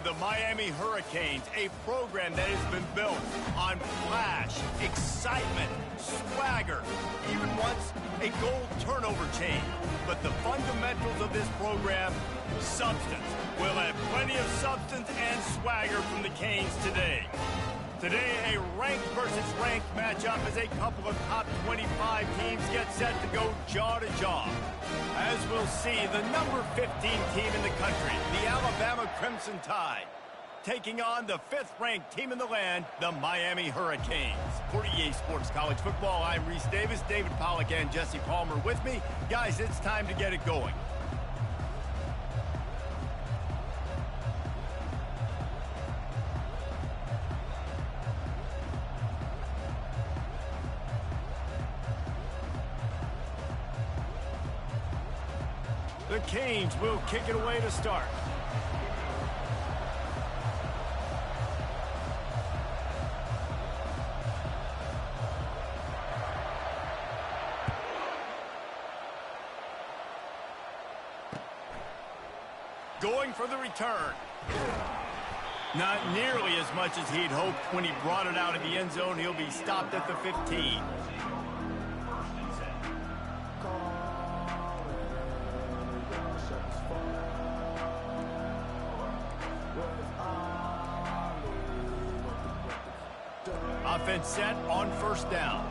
the Miami Hurricanes, a program that has been built on flash, excitement, swagger, even once a goal turnover chain. But the fundamentals of this program, substance. We'll have plenty of substance and swagger from the Canes today. Today, a ranked versus ranked matchup as a couple of top 25 teams get set to go jaw to jaw. As we'll see, the number 15 team in the country, the Alabama Crimson Tide, taking on the 5th-ranked team in the land, the Miami Hurricanes. For EA Sports College Football, I'm Reese Davis, David Pollack, and Jesse Palmer with me. Guys, it's time to get it going. The Canes will kick it away to start. Going for the return. Not nearly as much as he'd hoped when he brought it out of the end zone. He'll be stopped at the 15. Offense set on first down.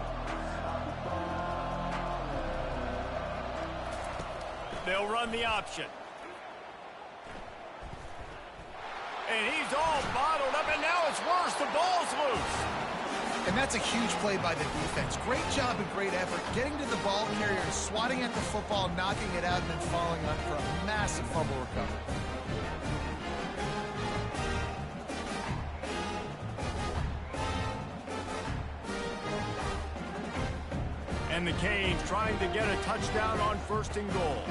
They'll run the option. And he's all bottled up, and now it's worse. The ball's loose. And that's a huge play by the defense. Great job and great effort getting to the ball carrier and swatting at the football, knocking it out, and then following up for a massive fumble recovery. And the Canes trying to get a touchdown on 1st and goal.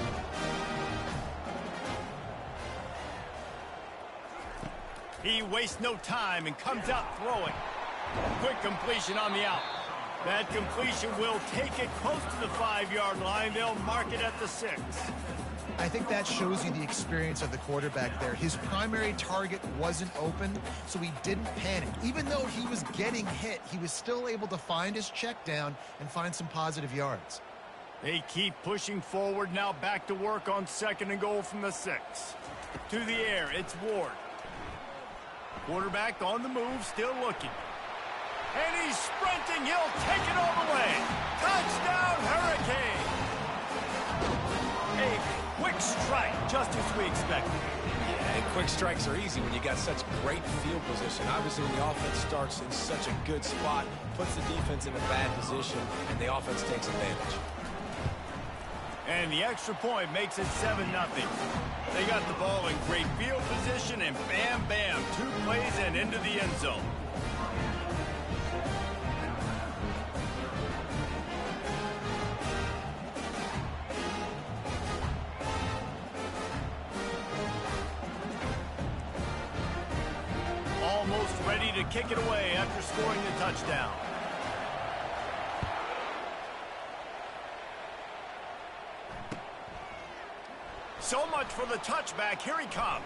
He wastes no time and comes out throwing. Quick completion on the out. That completion will take it close to the 5-yard line. They'll mark it at the 6. I think that shows you the experience of the quarterback there. His primary target wasn't open, so he didn't panic. Even though he was getting hit, he was still able to find his check down and find some positive yards. They keep pushing forward, now back to work on 2nd and goal from the 6. To the air, it's Ward. Quarterback on the move, still looking. And he's sprinting, he'll take it all the way. Touchdown, Hurricane! A quick strike, just as we expected. Yeah, and quick strikes are easy when you got such great field position. Obviously, when the offense starts in such a good spot, puts the defense in a bad position, and the offense takes advantage. And the extra point makes it 7-0. They got the ball in great field position, and bam, bam, 2 plays and into the end zone. Almost ready to kick it away after scoring the touchdown. So much for the touchback. Here he comes.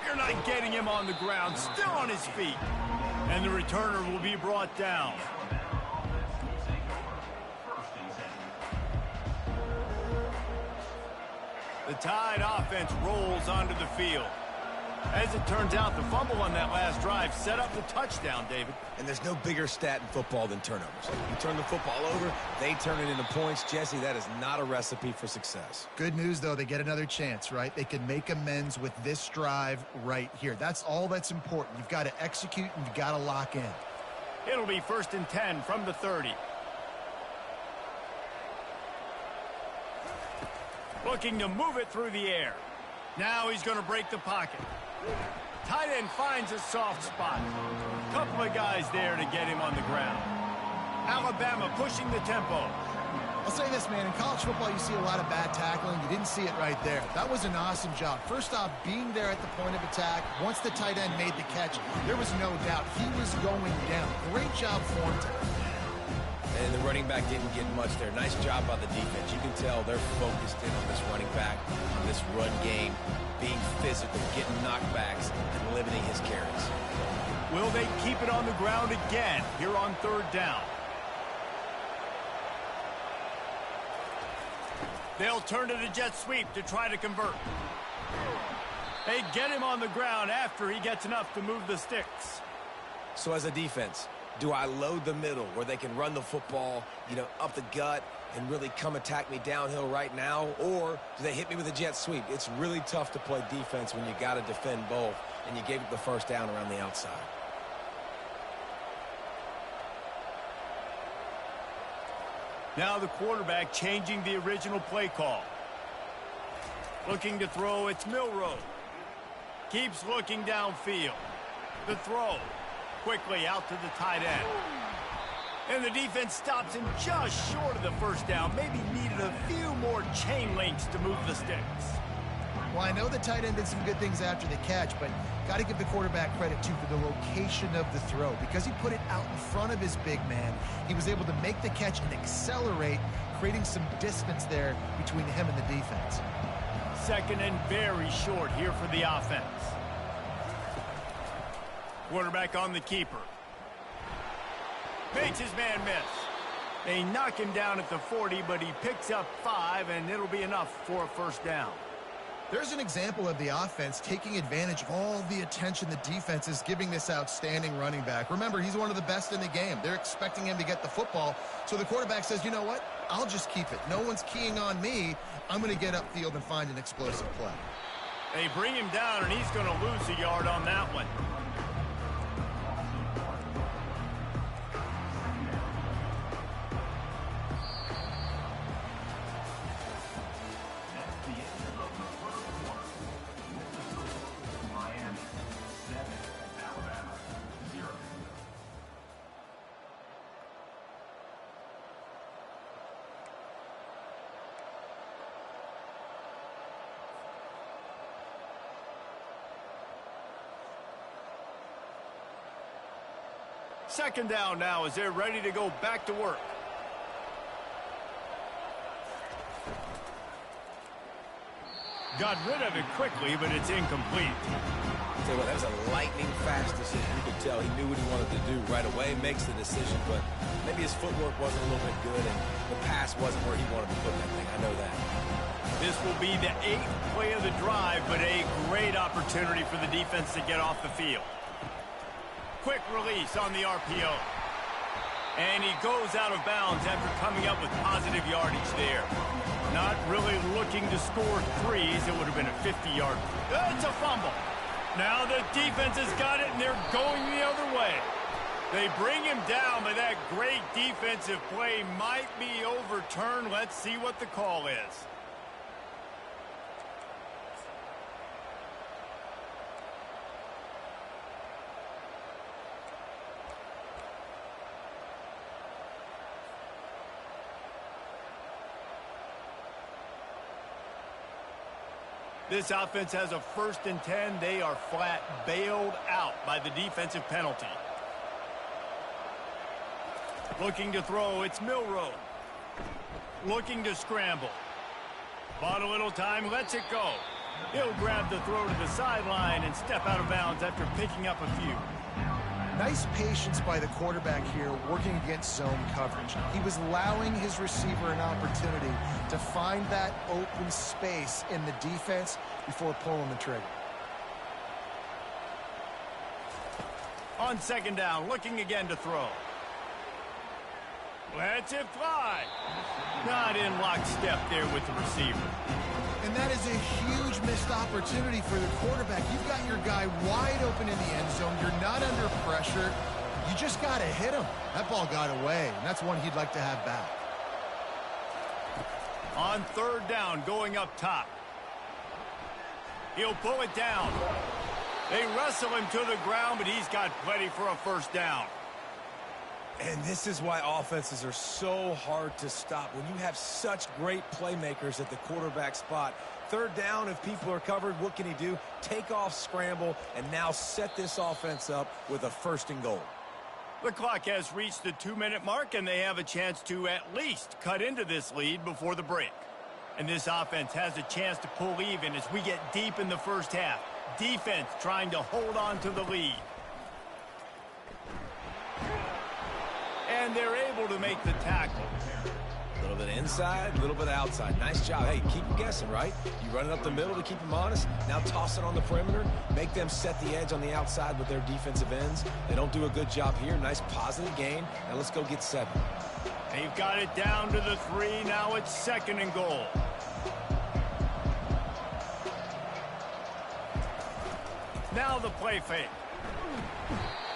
You're not getting him on the ground. Still on his feet. And the returner will be brought down. The Tide offense rolls onto the field. As it turns out, the fumble on that last drive set up the touchdown, David. And there's no bigger stat in football than turnovers. You turn the football over, they turn it into points. Jesse, that is not a recipe for success. Good news, though, they get another chance, right? They can make amends with this drive right here. That's all that's important. You've got to execute and you've got to lock in. It'll be 1st and 10 from the 30. Looking to move it through the air. Now he's going to break the pocket. Tight end finds a soft spot. Couple of guys there to get him on the ground. Alabama pushing the tempo. I'll say this, man. In college football, you see a lot of bad tackling. You didn't see it right there. That was an awesome job. First off, being there at the point of attack. Once the tight end made the catch, there was no doubt he was going down. Great job for him today. and the running back didn't get much there. Nice job by the defense. You can tell they're focused in on this running back, on this run game, being physical, getting knockbacks, and limiting his carries. Will they keep it on the ground again here on third down? They'll turn to the jet sweep to try to convert. They get him on the ground after he gets enough to move the sticks. So as a defense, do I load the middle where they can run the football, up the gut and really come attack me downhill right now? Or do they hit me with a jet sweep? It's really tough to play defense when you got to defend both, and you gave up the first down around the outside. Now the quarterback changing the original play call. Looking to throw, it's Milroe. Keeps looking downfield. The throw. Quickly out to the tight end. And the defense stops him just short of the first down. Maybe needed a few more chain links to move the sticks. Well, I know the tight end did some good things after the catch, but got to give the quarterback credit, too, for the location of the throw. Because he put it out in front of his big man, he was able to make the catch and accelerate, creating some distance there between him and the defense. Second and very short here for the offense. Quarterback on the keeper. Makes his man miss. They knock him down at the 40, but he picks up 5, and it'll be enough for a first down. There's an example of the offense taking advantage of all the attention the defense is giving this outstanding running back. Remember, he's one of the best in the game. They're expecting him to get the football, so the quarterback says, you know what? I'll just keep it. No one's keying on me. I'm going to get upfield and find an explosive play. They bring him down, and he's going to lose a yard on that one. Second down now as they're ready to go back to work. Got rid of it quickly, but it's incomplete. Tell you what, that was a lightning-fast decision. You could tell he knew what he wanted to do right away, makes the decision, but maybe his footwork wasn't a little bit good, and the pass wasn't where he wanted to put that thing. I know that. This will be the 8th play of the drive, but a great opportunity for the defense to get off the field. Quick release on the RPO. And he goes out of bounds after coming up with positive yardage there. Not really looking to score threes. It would have been a 50-yard. It's a fumble. Now the defense has got it, and they're going the other way. They bring him down, but that great defensive play might be overturned. Let's see what the call is. This offense has a 1st and 10. They are flat bailed out by the defensive penalty. Looking to throw, it's Milroe. Looking to scramble. Bought a little time, lets it go. He'll grab the throw to the sideline and step out of bounds after picking up a few. Nice patience by the quarterback here working against zone coverage. He was allowing his receiver an opportunity to find that open space in the defense before pulling the trigger. On second down, looking again to throw. Lets it fly. Not in lockstep there with the receiver. And that is a huge missed opportunity for the quarterback. You've got your guy wide open in the end zone. You're not under pressure. You just got to hit him. That ball got away, and that's one he'd like to have back. On third down, going up top. He'll pull it down. They wrestle him to the ground, but he's got plenty for a first down. And this is why offenses are so hard to stop. When you have such great playmakers at the quarterback spot, third down, if people are covered, what can he do? Take off, scramble, and now set this offense up with a 1st and goal. The clock has reached the 2-minute mark, and they have a chance to at least cut into this lead before the break. And this offense has a chance to pull even as we get deep in the first half. Defense trying to hold on to the lead. And they're able to make the tackle. A little bit inside, a little bit outside. Nice job. Hey, keep them guessing, right? You run it up the middle to keep them honest. Now toss it on the perimeter. Make them set the edge on the outside with their defensive ends. They don't do a good job here. Nice positive gain. Now let's go get 7. They've got it down to the 3. Now it's 2nd and goal. Now the play fake.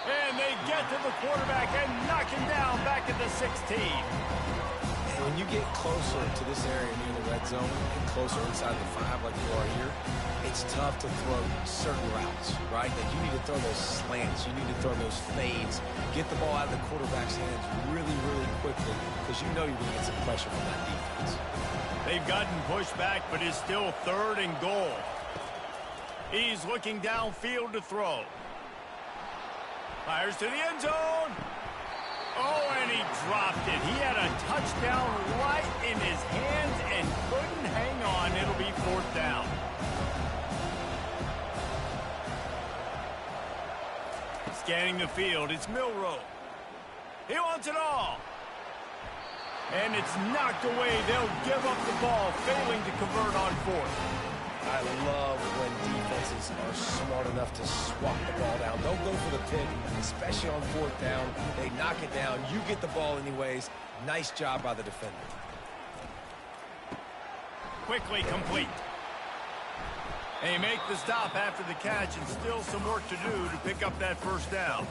And they get to the quarterback and knock him down back at the 16. And when you get closer to this area near the red zone and closer inside the 5 like you are here, it's tough to throw certain routes, right? Like you need to throw those slants. You need to throw those fades. Get the ball out of the quarterback's hands really, really quickly because you know you're going to get some pressure from that defense. They've gotten pushed back, but it's still 3rd and goal. He's looking downfield to throw. Fires to the end zone. Oh, and he dropped it. He had a touchdown right in his hands and couldn't hang on. It'll be 4th down. Scanning the field, it's Milroe. He wants it all. And it's knocked away. They'll give up the ball, failing to convert on 4th. I love when defenses are smart enough to swat the ball down. Don't go for the pick, especially on 4th down. They knock it down. You get the ball anyways. Nice job by the defender. Quickly complete. They make the stop after the catch, and still some work to do to pick up that 1st down.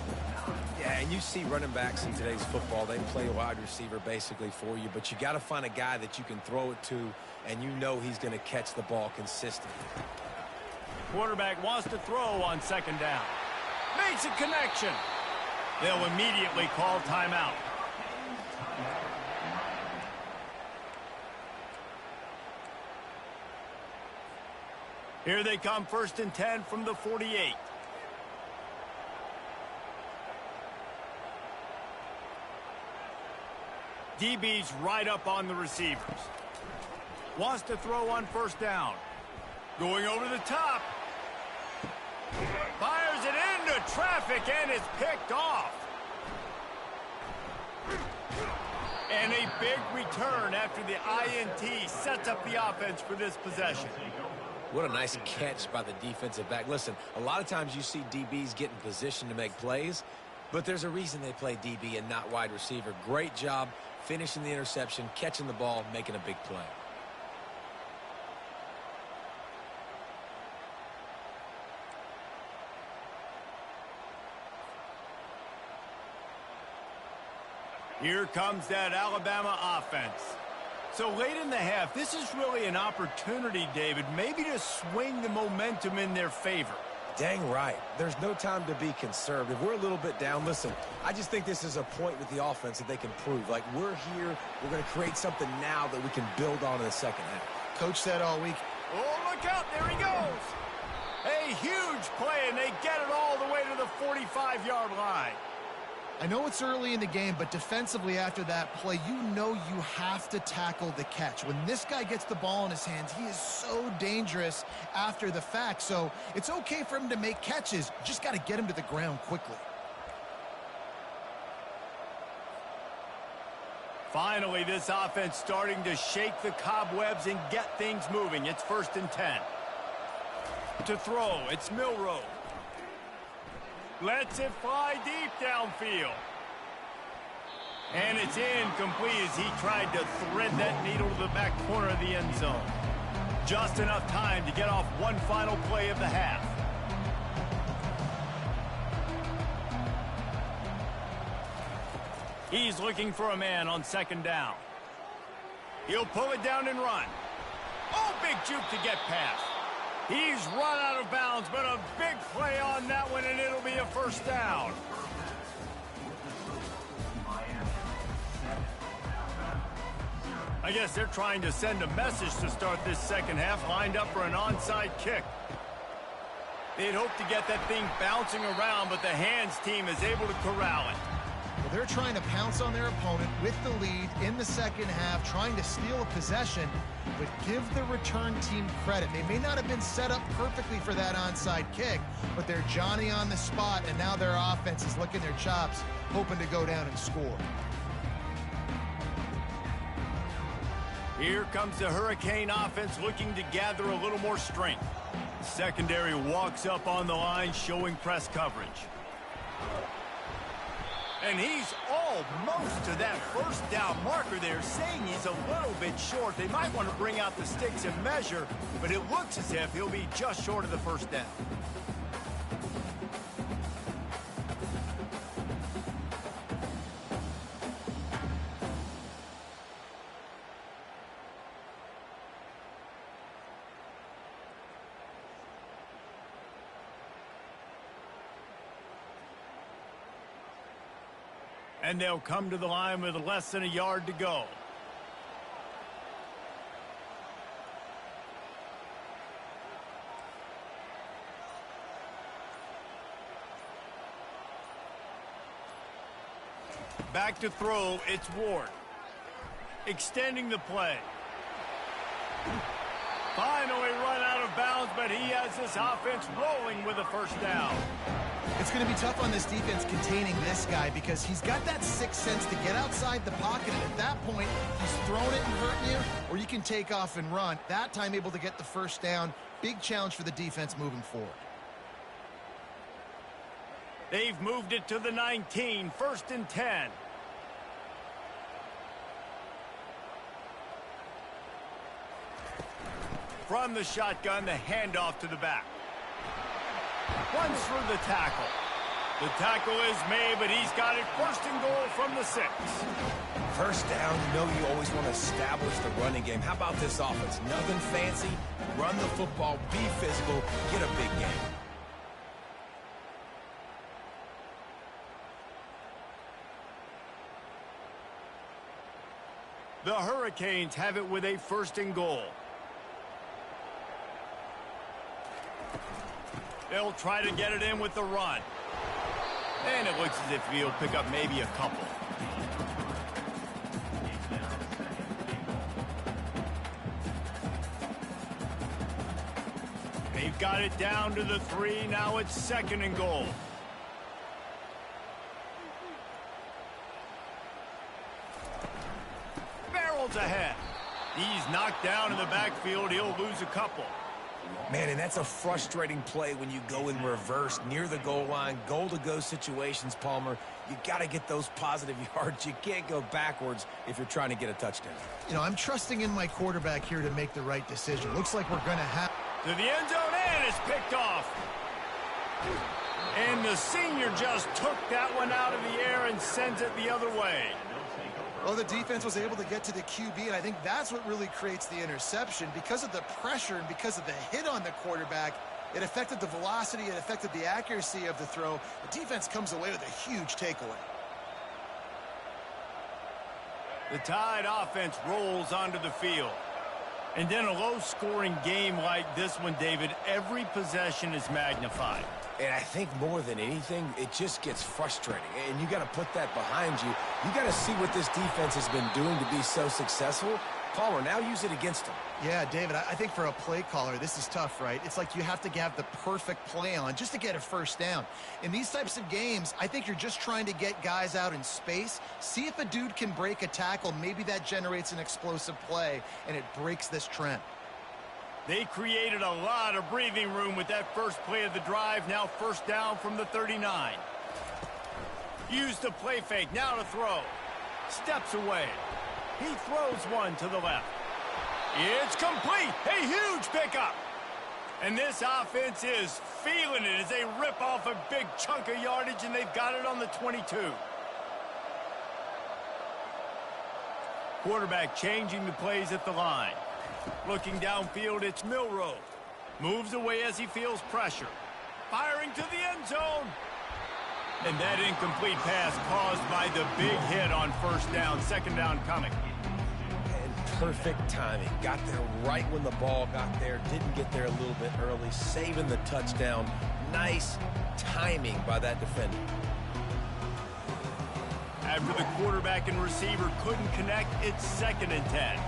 Yeah, and you see running backs in today's football. They play a wide receiver basically for you, but you got to find a guy that you can throw it to, and you know he's going to catch the ball consistently. Quarterback wants to throw on 2nd down. Makes a connection. They'll immediately call timeout. Here they come, 1st and 10 from the 48. DB's right up on the receivers. Wants to throw on 1st down. Going over the top. Fires it into traffic and it's picked off. And a big return after the INT sets up the offense for this possession. What a nice catch by the defensive back. Listen, a lot of times you see DBs get in position to make plays, but there's a reason they play DB and not wide receiver. Great job finishing the interception, catching the ball, making a big play. Here comes that Alabama offense. So late in the half, this is really an opportunity, David, maybe to swing the momentum in their favor. Dang right. There's no time to be conservative. We're a little bit down. Listen, I just think this is a point with the offense that they can prove. Like, we're here. We're going to create something now that we can build on in the second half. Coach said all week. Oh, look out. There he goes. A huge play, and they get it all the way to the 45-yard line. I know it's early in the game, but defensively after that play, you know you have to tackle the catch. When this guy gets the ball in his hands, he is so dangerous after the fact. So it's okay for him to make catches. You just got to get him to the ground quickly. Finally, this offense starting to shake the cobwebs and get things moving. It's 1st and 10. To throw, it's Milroe. Lets it fly deep downfield. And it's incomplete as he tried to thread that needle to the back corner of the end zone. Just enough time to get off one final play of the half. He's looking for a man on 2nd down. He'll pull it down and run. Oh, big juke to get past. He's run out of bounds, but a big play on that one, and it'll be a 1st down. I guess they're trying to send a message to start this second half, lined up for an onside kick. They'd hope to get that thing bouncing around, but the hands team is able to corral it. they're trying to pounce on their opponent with the lead in the second half, trying to steal a possession, but give the return team credit. They may not have been set up perfectly for that onside kick, but they're Johnny on the spot, and now their offense is licking their chops, hoping to go down and score. Here comes the Hurricane offense looking to gather a little more strength. Secondary walks up on the line, showing press coverage. And he's almost to that first down marker there, saying he's a little bit short. They might want to bring out the sticks and measure, but it looks as if he'll be just short of the first down. And they'll come to the line with less than a yard to go. Back to throw, it's Ward. Extending the play. Finally run out of bounds, but he has this offense rolling with a first down. It's going to be tough on this defense containing this guy because he's got that sixth sense to get outside the pocket, and at that point, he's throwing it and hurting you, or you can take off and run. That time able to get the first down. Big challenge for the defense moving forward. They've moved it to the 19, 1st and 10. From the shotgun, the handoff to the back. Runs through the tackle. The tackle is made, but he's got it 1st and goal from the 6. First down, you know you always want to establish the running game. How about this offense? Nothing fancy. Run the football, be physical, get a big game. The Hurricanes have it with a 1st and goal. They'll try to get it in with the run. And it looks as if he'll pick up maybe a couple. They've got it down to the 3. Now it's 2nd and goal. Barrels ahead. He's knocked down in the backfield. He'll lose a couple. Man, and that's a frustrating play when you go in reverse near the goal line, goal-to-go situations, Palmer. You got to get those positive yards. You can't go backwards if you're trying to get a touchdown. You know, I'm trusting in my quarterback here to make the right decision. Looks like we're going to have... To the end zone, and it's picked off. And the senior just took that one out of the air and sends it the other way. Well, the defense was able to get to the QB, and I think that's what really creates the interception. Because of the pressure and because of the hit on the quarterback, it affected the velocity, it affected the accuracy of the throw. The defense comes away with a huge takeaway. The Tide offense rolls onto the field. And then a low-scoring game like this one, David, every possession is magnified. And I think more than anything, it just gets frustrating. And you got to put that behind you. You got to see what this defense has been doing to be so successful. Palmer, now use it against them. Yeah, David, I think for a play caller, this is tough, right? It's like you have to have the perfect play on just to get a first down. In these types of games, I think you're just trying to get guys out in space, see if a dude can break a tackle. Maybe that generates an explosive play, and it breaks this trend. They created a lot of breathing room with that first play of the drive. Now 1st down from the 39. Use the play fake. Now to throw. Steps away. He throws one to the left. It's complete. A huge pickup. And this offense is feeling it as they rip off a big chunk of yardage, and they've got it on the 22. Quarterback changing the plays at the line. Looking downfield, it's Milroe. Moves away as he feels pressure. Firing to the end zone. And that incomplete pass caused by the big hit on 1st down. 2nd down coming. And perfect timing. Got there right when the ball got there. Didn't get there a little bit early. Saving the touchdown. Nice timing by that defender. After the quarterback and receiver couldn't connect, it's 2nd and 10.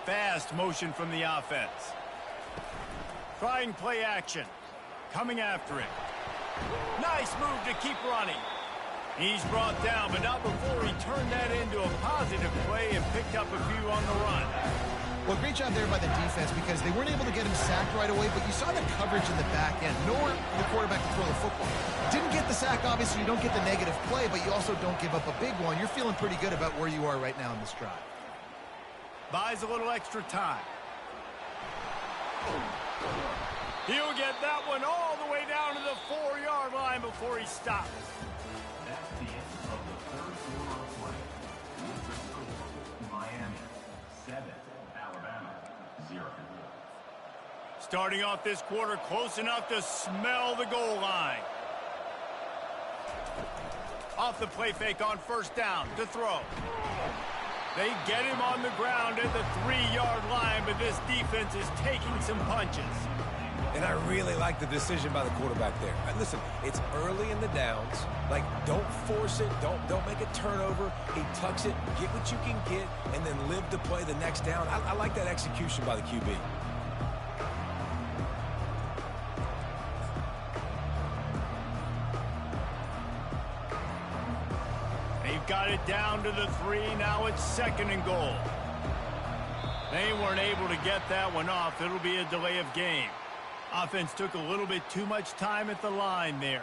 Fast motion from the offense. Trying play action. Coming after him. Nice move to keep running. He's brought down, but not before he turned that into a positive play and picked up a few on the run. Well, great job there by the defense because they weren't able to get him sacked right away, but you saw the coverage in the back end. Nowhere the quarterback to throw the football. Didn't get the sack, obviously. You don't get the negative play, but you also don't give up a big one. You're feeling pretty good about where you are right now in this drive. Buys a little extra time. He'll get that one all the way down to the 4-yard line before he stops. That's the end of the third quarter of play. With the score, Miami 7, Alabama 0. Starting off this quarter close enough to smell the goal line. Off the play fake on 1st down to throw. They get him on the ground at the 3-yard line, but this defense is taking some punches. And I really like the decision by the quarterback there. Listen, it's early in the downs. Like, don't force it. Don't make a turnover. He tucks it, get what you can get, and then live to play the next down. I like that execution by the QB. They've got it down to the 3. Now it's 2nd and goal. They weren't able to get that one off. It'll be a delay of game. Offense took a little bit too much time at the line there.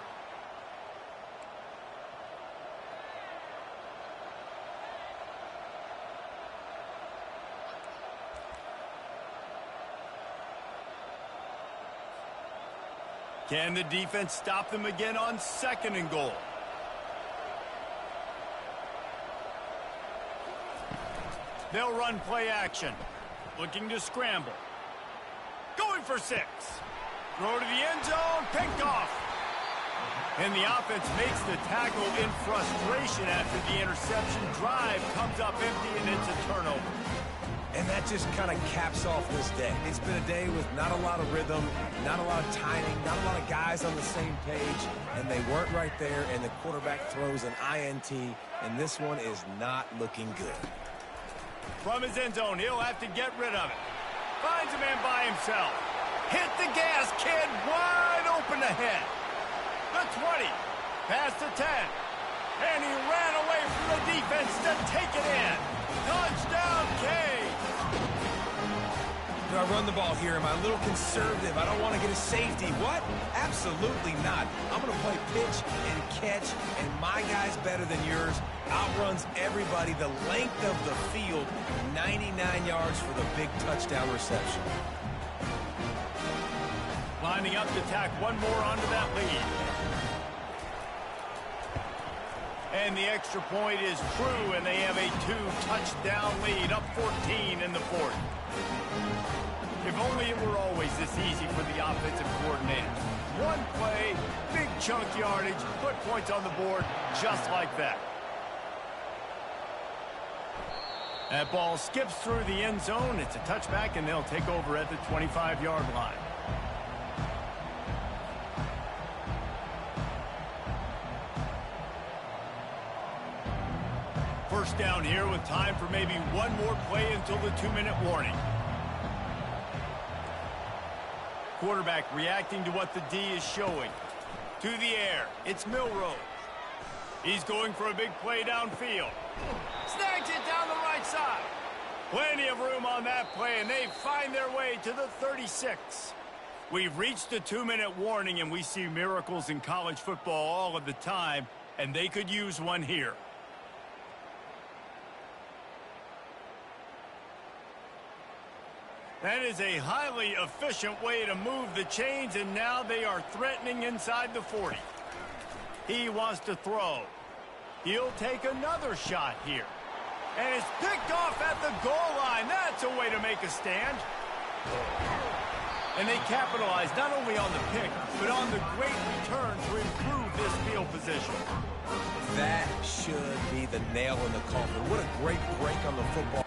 Can the defense stop them again on 2nd and goal? They'll run play action. Looking to scramble. Going for 6. Throw to the end zone. Picked off. And the offense makes the tackle in frustration after the interception. Drive comes up empty, and it's a turnover. And that just kind of caps off this day. It's been a day with not a lot of rhythm, not a lot of timing, not a lot of guys on the same page, and they weren't right there, and the quarterback throws an INT, and this one is not looking good. From his end zone, he'll have to get rid of it. Finds a man by himself. Hit the gas, kid. Wide open ahead. The 20. Past the 10. And he ran away from the defense to take it in. Touchdown, K. Do I run the ball here? Am I a little conservative? I don't want to get a safety. What? Absolutely not. I'm going to play pitch and catch, and my guy's better than yours. Outruns everybody the length of the field. 99 yards for the big touchdown reception. Lining up to tack one more onto that lead. And the extra point is true, and they have a 2-touchdown lead, up 14 in the 4th. If only it were always this easy for the offensive coordinators. One play, big chunk yardage, put points on the board just like that. That ball skips through the end zone. It's a touchback, and they'll take over at the 25-yard line. First down here with time for maybe one more play until the 2-minute warning. Quarterback reacting to what the D is showing. To the air, it's Milrow. He's going for a big play downfield. Snags it down the right side. Plenty of room on that play, and they find their way to the 36. We've reached the 2-minute warning, and we see miracles in college football all of the time, and they could use one here. That is a highly efficient way to move the chains, and now they are threatening inside the 40. He wants to throw. He'll take another shot here. And it's picked off at the goal line. That's a way to make a stand. And they capitalize not only on the pick, but on the great return to improve this field position. That should be the nail in the coffin. What a great break on the football.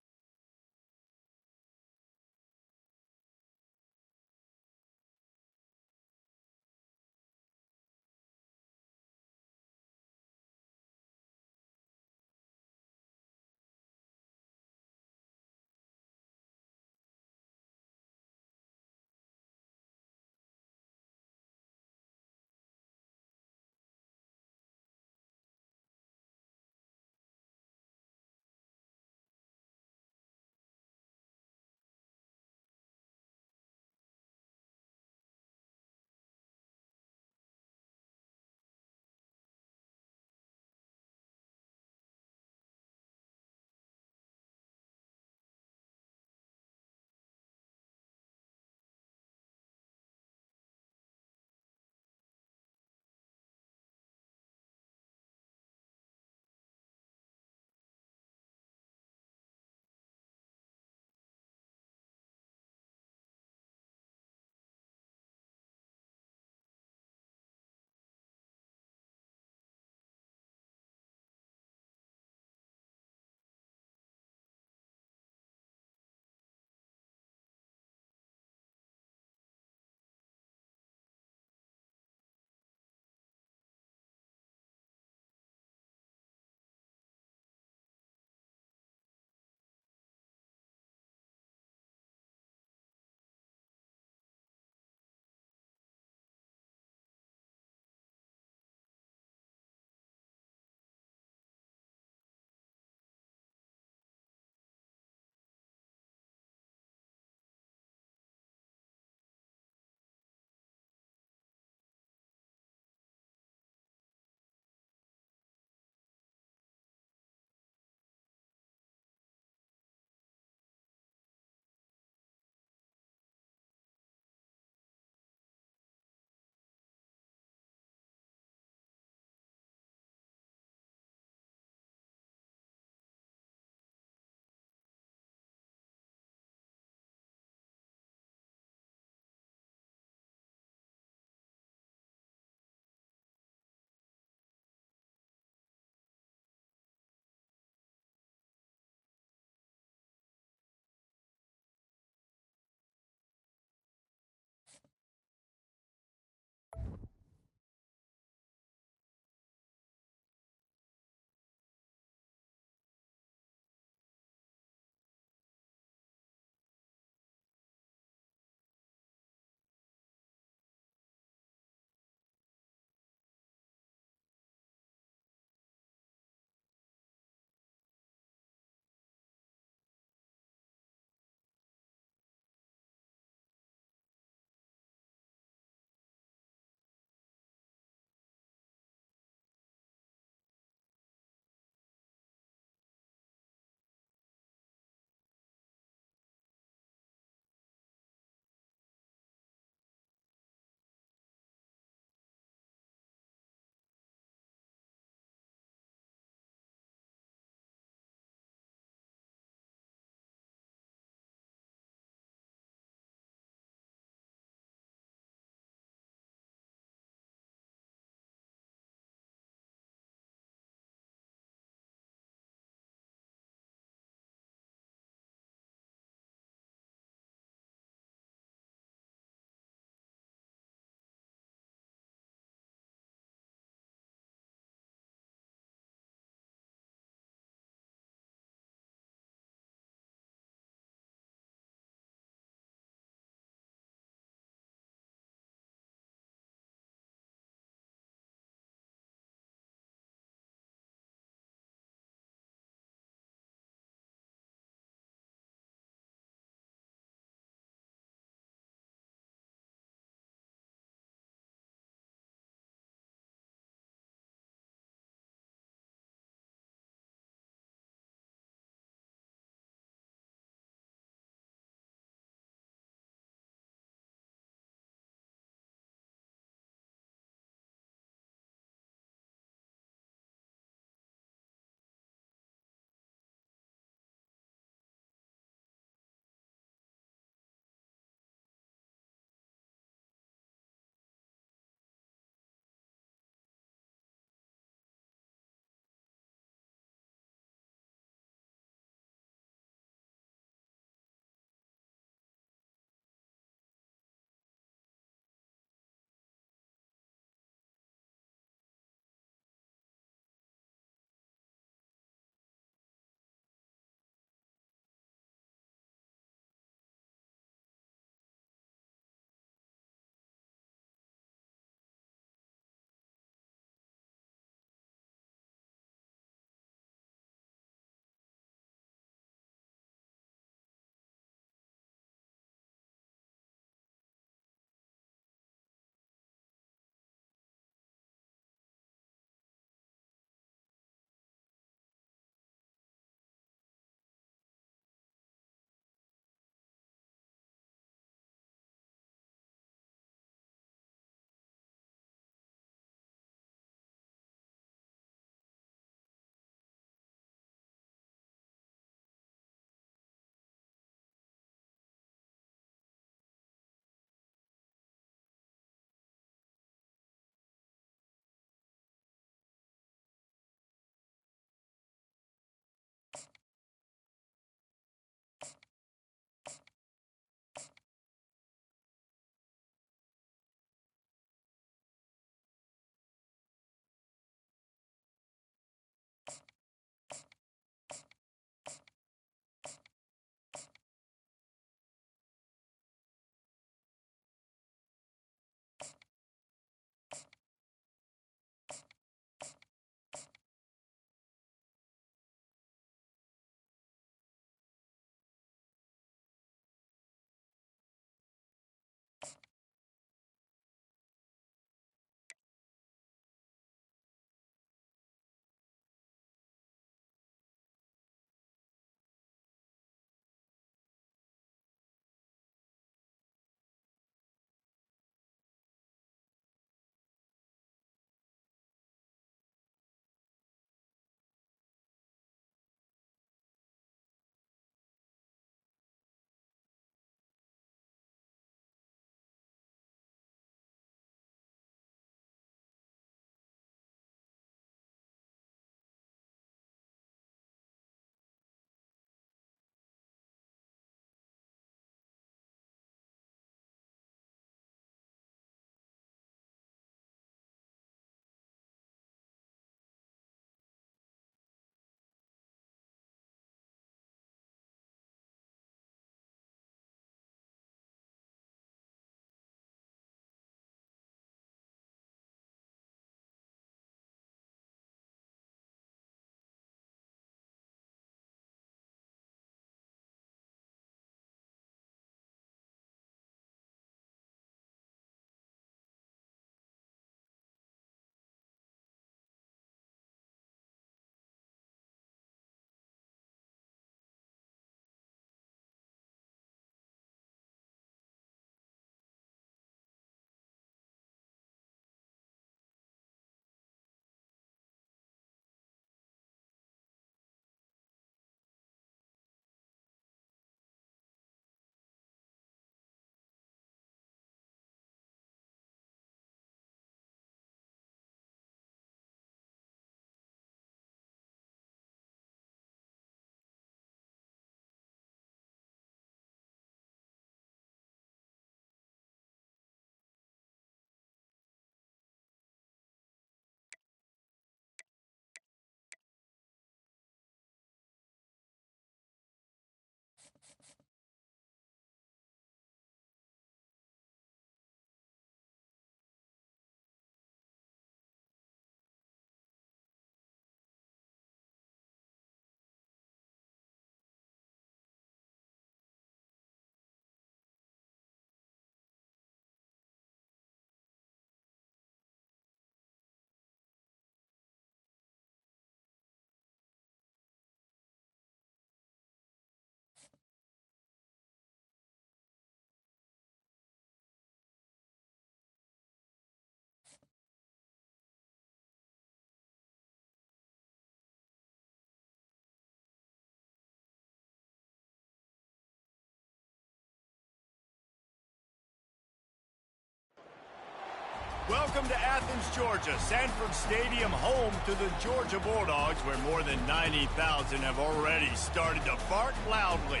Welcome to Athens, Georgia, Sanford Stadium, home to the Georgia Bulldogs, where more than 90,000 have already started to bark loudly.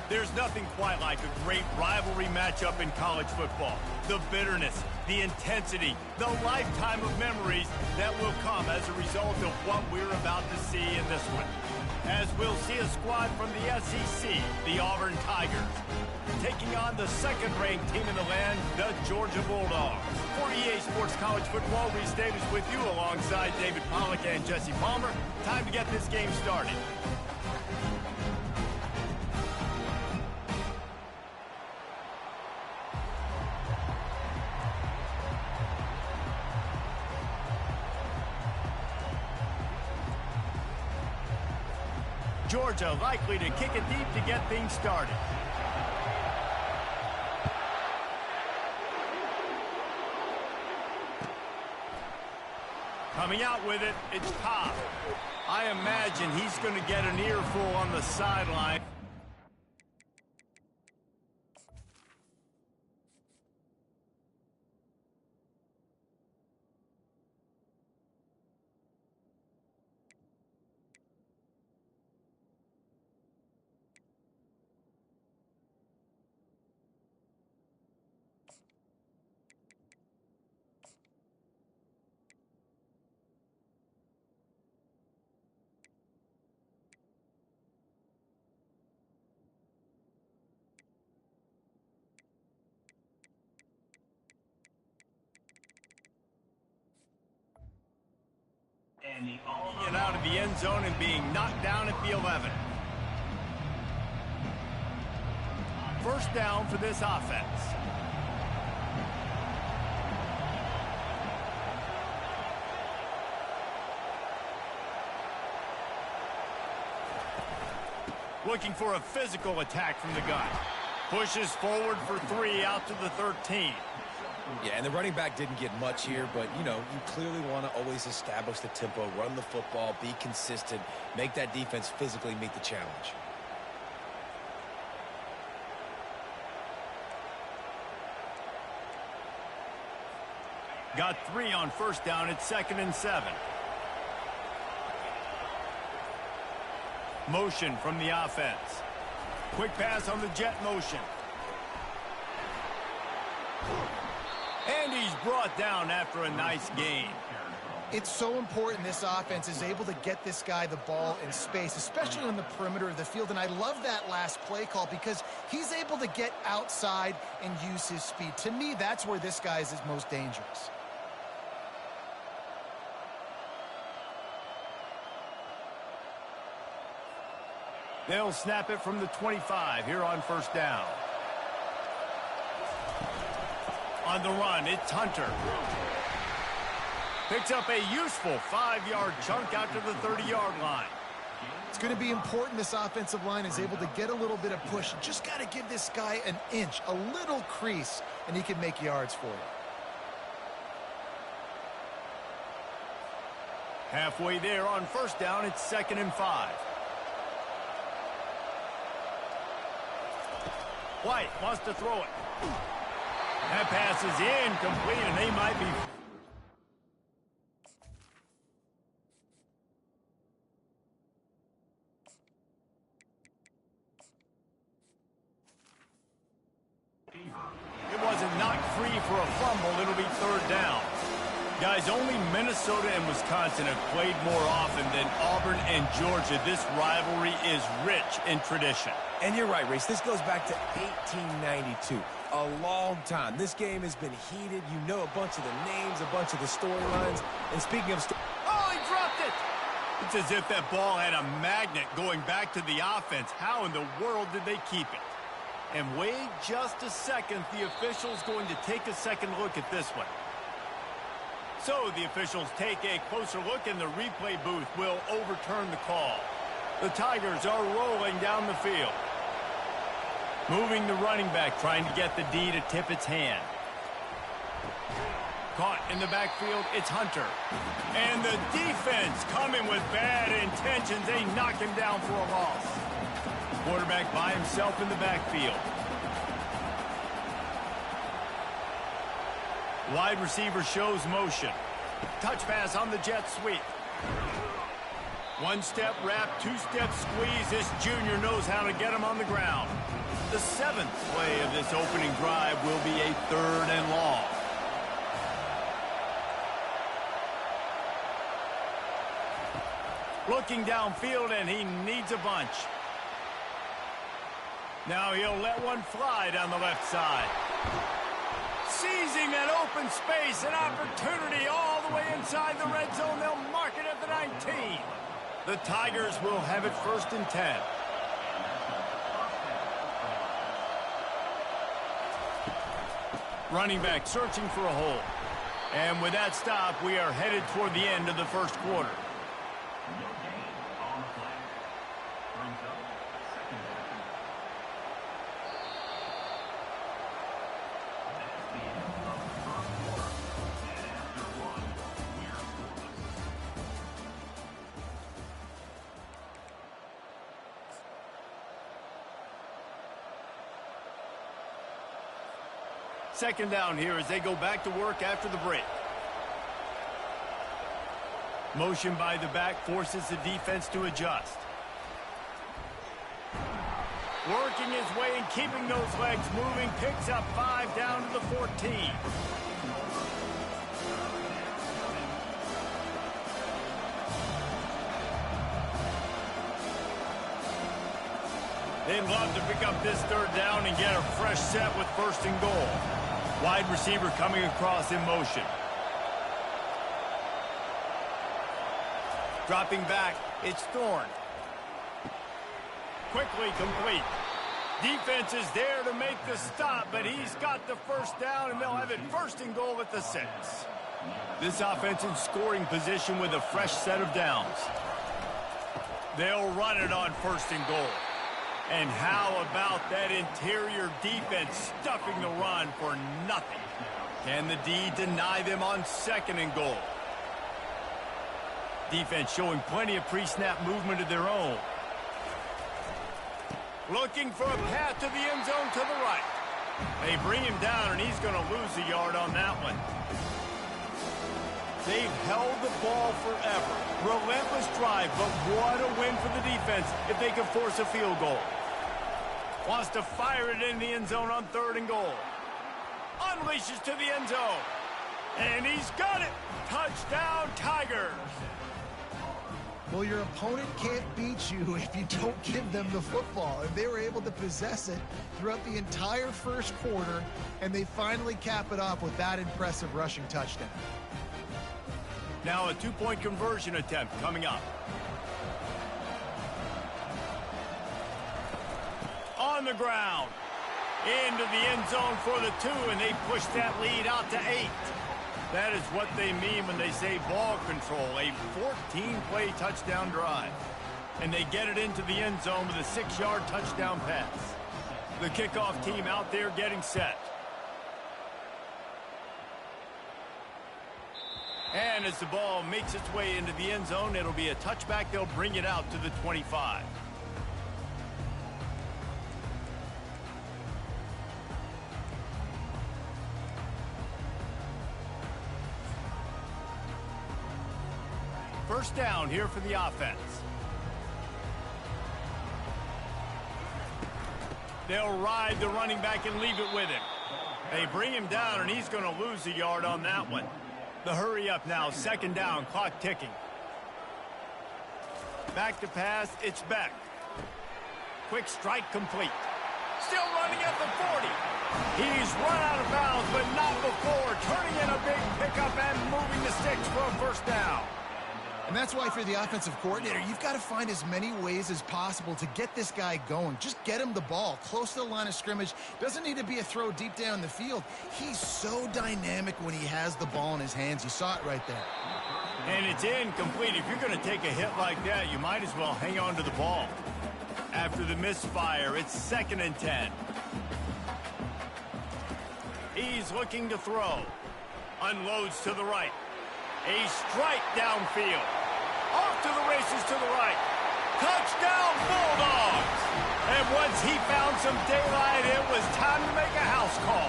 There's nothing quite like a great rivalry matchup in college football. The bitterness, the intensity, the lifetime of memories that will come as a result of what we're about to see in this one. As we'll see a squad from the SEC, the Auburn Tigers, taking on the second-ranked team in the land, the Georgia Bulldogs. For EA Sports College Football, Reese Davis with you alongside David Pollack and Jesse Palmer. Time to get this game started. Georgia likely to kick it deep to get things started. Coming out with it, it's Cobb. I imagine he's going to get an earful on the sideline. And out of the end zone and being knocked down at the 11. First down for this offense. Looking for a physical attack from the gun. Pushes forward for 3 out to the 13. Yeah, and the running back didn't get much here, but, you know, you clearly want to always establish the tempo, run the football, be consistent, make that defense physically meet the challenge. Got 3 on first down. It's 2nd and 7. Motion from the offense. Quick pass on the jet motion. And he's brought down after a nice gain. It's so important this offense is able to get this guy the ball in space, especially on the perimeter of the field. And I love that last play call because he's able to get outside and use his speed. To me, that's where this guy is most dangerous. They'll snap it from the 25 here on first down. On the run, it's Hunter. Picks up a useful 5-yard chunk out to the 30-yard line. It's going to be important this offensive line is able to get a little bit of push. You just got to give this guy an inch, a little crease, and he can make yards for you. Halfway there on first down, it's 2nd and 5. White wants to throw it. That pass is incomplete, and they might be... It wasn't knocked free for a fumble. It'll be 3rd down. Guys, only Minnesota and Wisconsin have played more often than Auburn and Georgia. This rivalry is rich in tradition. And you're right, Reese. This goes back to 1892. A long time. This game has been heated. You know a bunch of the names, a bunch of the storylines. And speaking of... Oh, he dropped it! It's as if that ball had a magnet going back to the offense. How in the world did they keep it? And wait just a second. The official's going to take a second look at this one. So the officials take a closer look, and the replay booth will overturn the call. The Tigers are rolling down the field. Moving the running back, trying to get the D to tip its hand. Caught in the backfield, it's Hunter. And the defense coming with bad intentions. They knock him down for a loss. Quarterback by himself in the backfield. Wide receiver shows motion. Touch pass on the jet sweep. One-step wrap, two-step squeeze. This junior knows how to get him on the ground. The 7th play of this opening drive will be a 3rd and long. Looking downfield, and he needs a bunch. Now he'll let one fly down the left side. Seizing an open space, an opportunity all the way inside the red zone. They'll mark it at the 19. The Tigers will have it 1st and 10. Running back searching for a hole. And with that stop, we are headed toward the end of the 1st quarter. Second down here as they go back to work after the break. Motion by the back forces the defense to adjust. Working his way and keeping those legs moving. Picks up 5 down to the 14. They'd love to pick up this 3rd down and get a fresh set with 1st and goal. Wide receiver coming across in motion. Dropping back, it's Thorne. Quickly complete. Defense is there to make the stop, but he's got the 1st down, and they'll have it 1st and goal at the 6. This offense in scoring position with a fresh set of downs. They'll run it on 1st and goal. And how about that interior defense stuffing the run for nothing? Can the D deny them on 2nd and goal? Defense showing plenty of pre-snap movement of their own. Looking for a path to the end zone to the right. They bring him down, and he's going to lose a yard on that one. They've held the ball forever. Relentless drive, but what a win for the defense if they can force a field goal. Wants to fire it in the end zone on 3rd and goal. Unleashes to the end zone. And he's got it. Touchdown, Tigers. Well, your opponent can't beat you if you don't give them the football. And they were able to possess it throughout the entire 1st quarter, and they finally cap it off with that impressive rushing touchdown. Now a 2-point conversion attempt coming up. On the ground. Into the end zone for the 2, and they push that lead out to 8. That is what they mean when they say ball control. A 14-play touchdown drive. And they get it into the end zone with a 6-yard touchdown pass. The kickoff team out there getting set. And as the ball makes its way into the end zone, it'll be a touchback. They'll bring it out to the 25. First down here for the offense. They'll ride the running back and leave it with him. They bring him down, and he's going to lose a yard on that one. The hurry up now, 2nd down, clock ticking. Back to pass, it's Beck. Quick strike complete. Still running at the 40. He's run out of bounds, but not before. Turning in a big pickup and moving the sticks for a 1st down. And that's why for the offensive coordinator, you've got to find as many ways as possible to get this guy going. Just get him the ball close to the line of scrimmage. Doesn't need to be a throw deep down the field. He's so dynamic when he has the ball in his hands. You saw it right there. And it's incomplete. If you're going to take a hit like that, you might as well hang on to the ball. After the misfire, it's 2nd and 10. He's looking to throw. Unloads to the right. A strike downfield. Off to the races to the right. Touchdown, Bulldogs! And once he found some daylight, it was time to make a house call.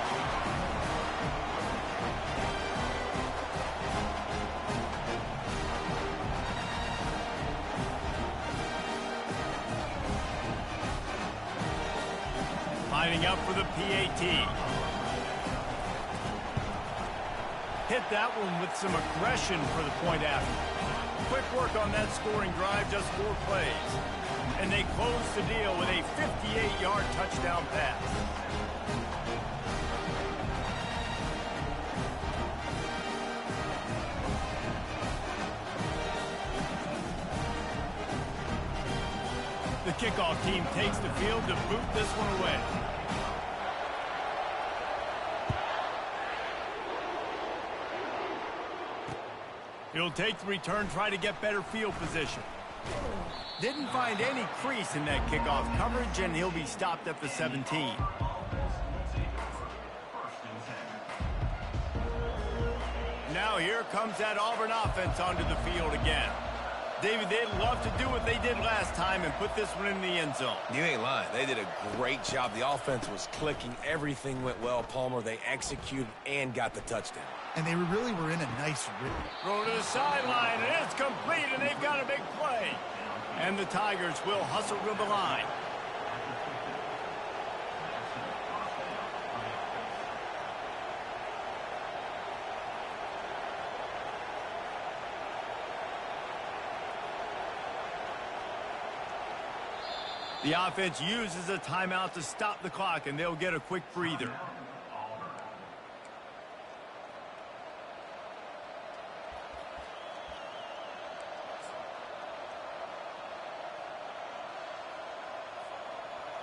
Lining up for the PAT. Hit that one with some aggression for the point after. Quick work on that scoring drive, just 4 plays. And they close the deal with a 58-yard touchdown pass. The kickoff team takes the field to boot this one away. He'll take the return, try to get better field position. Didn't find any crease in that kickoff coverage, and he'll be stopped at the 17. Now here comes that Auburn offense onto the field again. David, they'd love to do what they did last time and put this one in the end zone. You ain't lying. They did a great job. The offense was clicking. Everything went well, Palmer. They executed and got the touchdown. And they really were in a nice rhythm. Throw to the sideline, and it's complete, and they've got a big play. And the Tigers will hustle to the line. The offense uses a timeout to stop the clock, and they'll get a quick breather.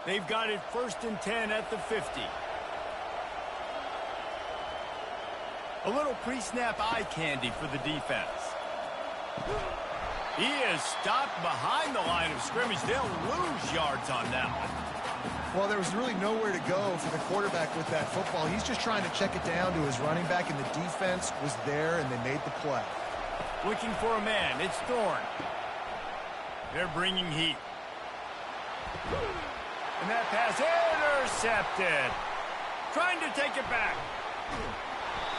They've got it 1st and 10 at the 50. A little pre-snap eye candy for the defense. He is stopped behind the line of scrimmage. They'll lose yards on that one. Well, there was really nowhere to go for the quarterback with that football. He's just trying to check it down to his running back, and the defense was there, and they made the play. Looking for a man. It's Thorne. They're bringing heat. And that pass intercepted. Trying to take it back.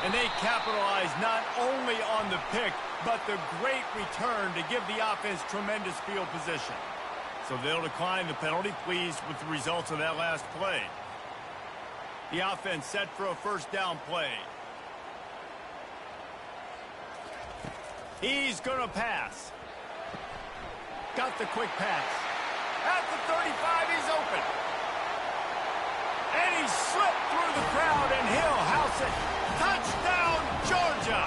And they capitalize not only on the pick, but the great return to give the offense tremendous field position. So they'll decline the penalty, pleased with the results of that last play. The offense set for a 1st down play. He's going to pass. Got the quick pass. At the 35, he's open. And he slipped through the crowd, and he'll house it. Touchdown, Georgia!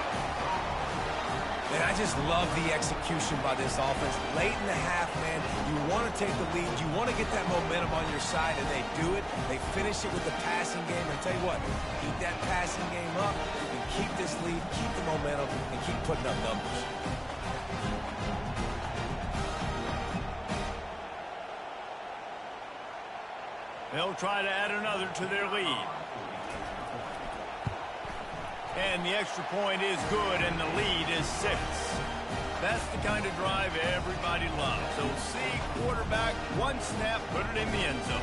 And I just love the execution by this offense. Late in the half, man, you want to take the lead. You want to get that momentum on your side, and they do it. They finish it with the passing game. And tell you what, keep that passing game up. You can keep this lead, keep the momentum, and keep putting up numbers. They'll try to add another to their lead. And the extra point is good, and the lead is 6. That's the kind of drive everybody loves. So see quarterback, 1 snap, put it in the end zone.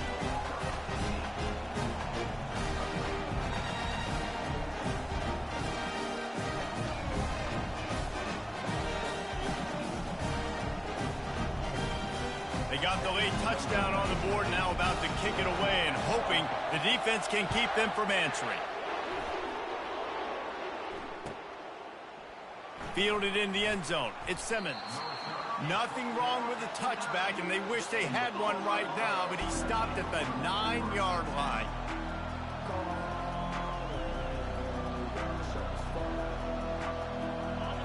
They got the late touchdown on the board, now about to kick it away and hoping the defense can keep them from answering. Fielded in the end zone. It's Simmons. Nothing wrong with the touchback, and they wish they had one right now, but he stopped at the 9-yard line.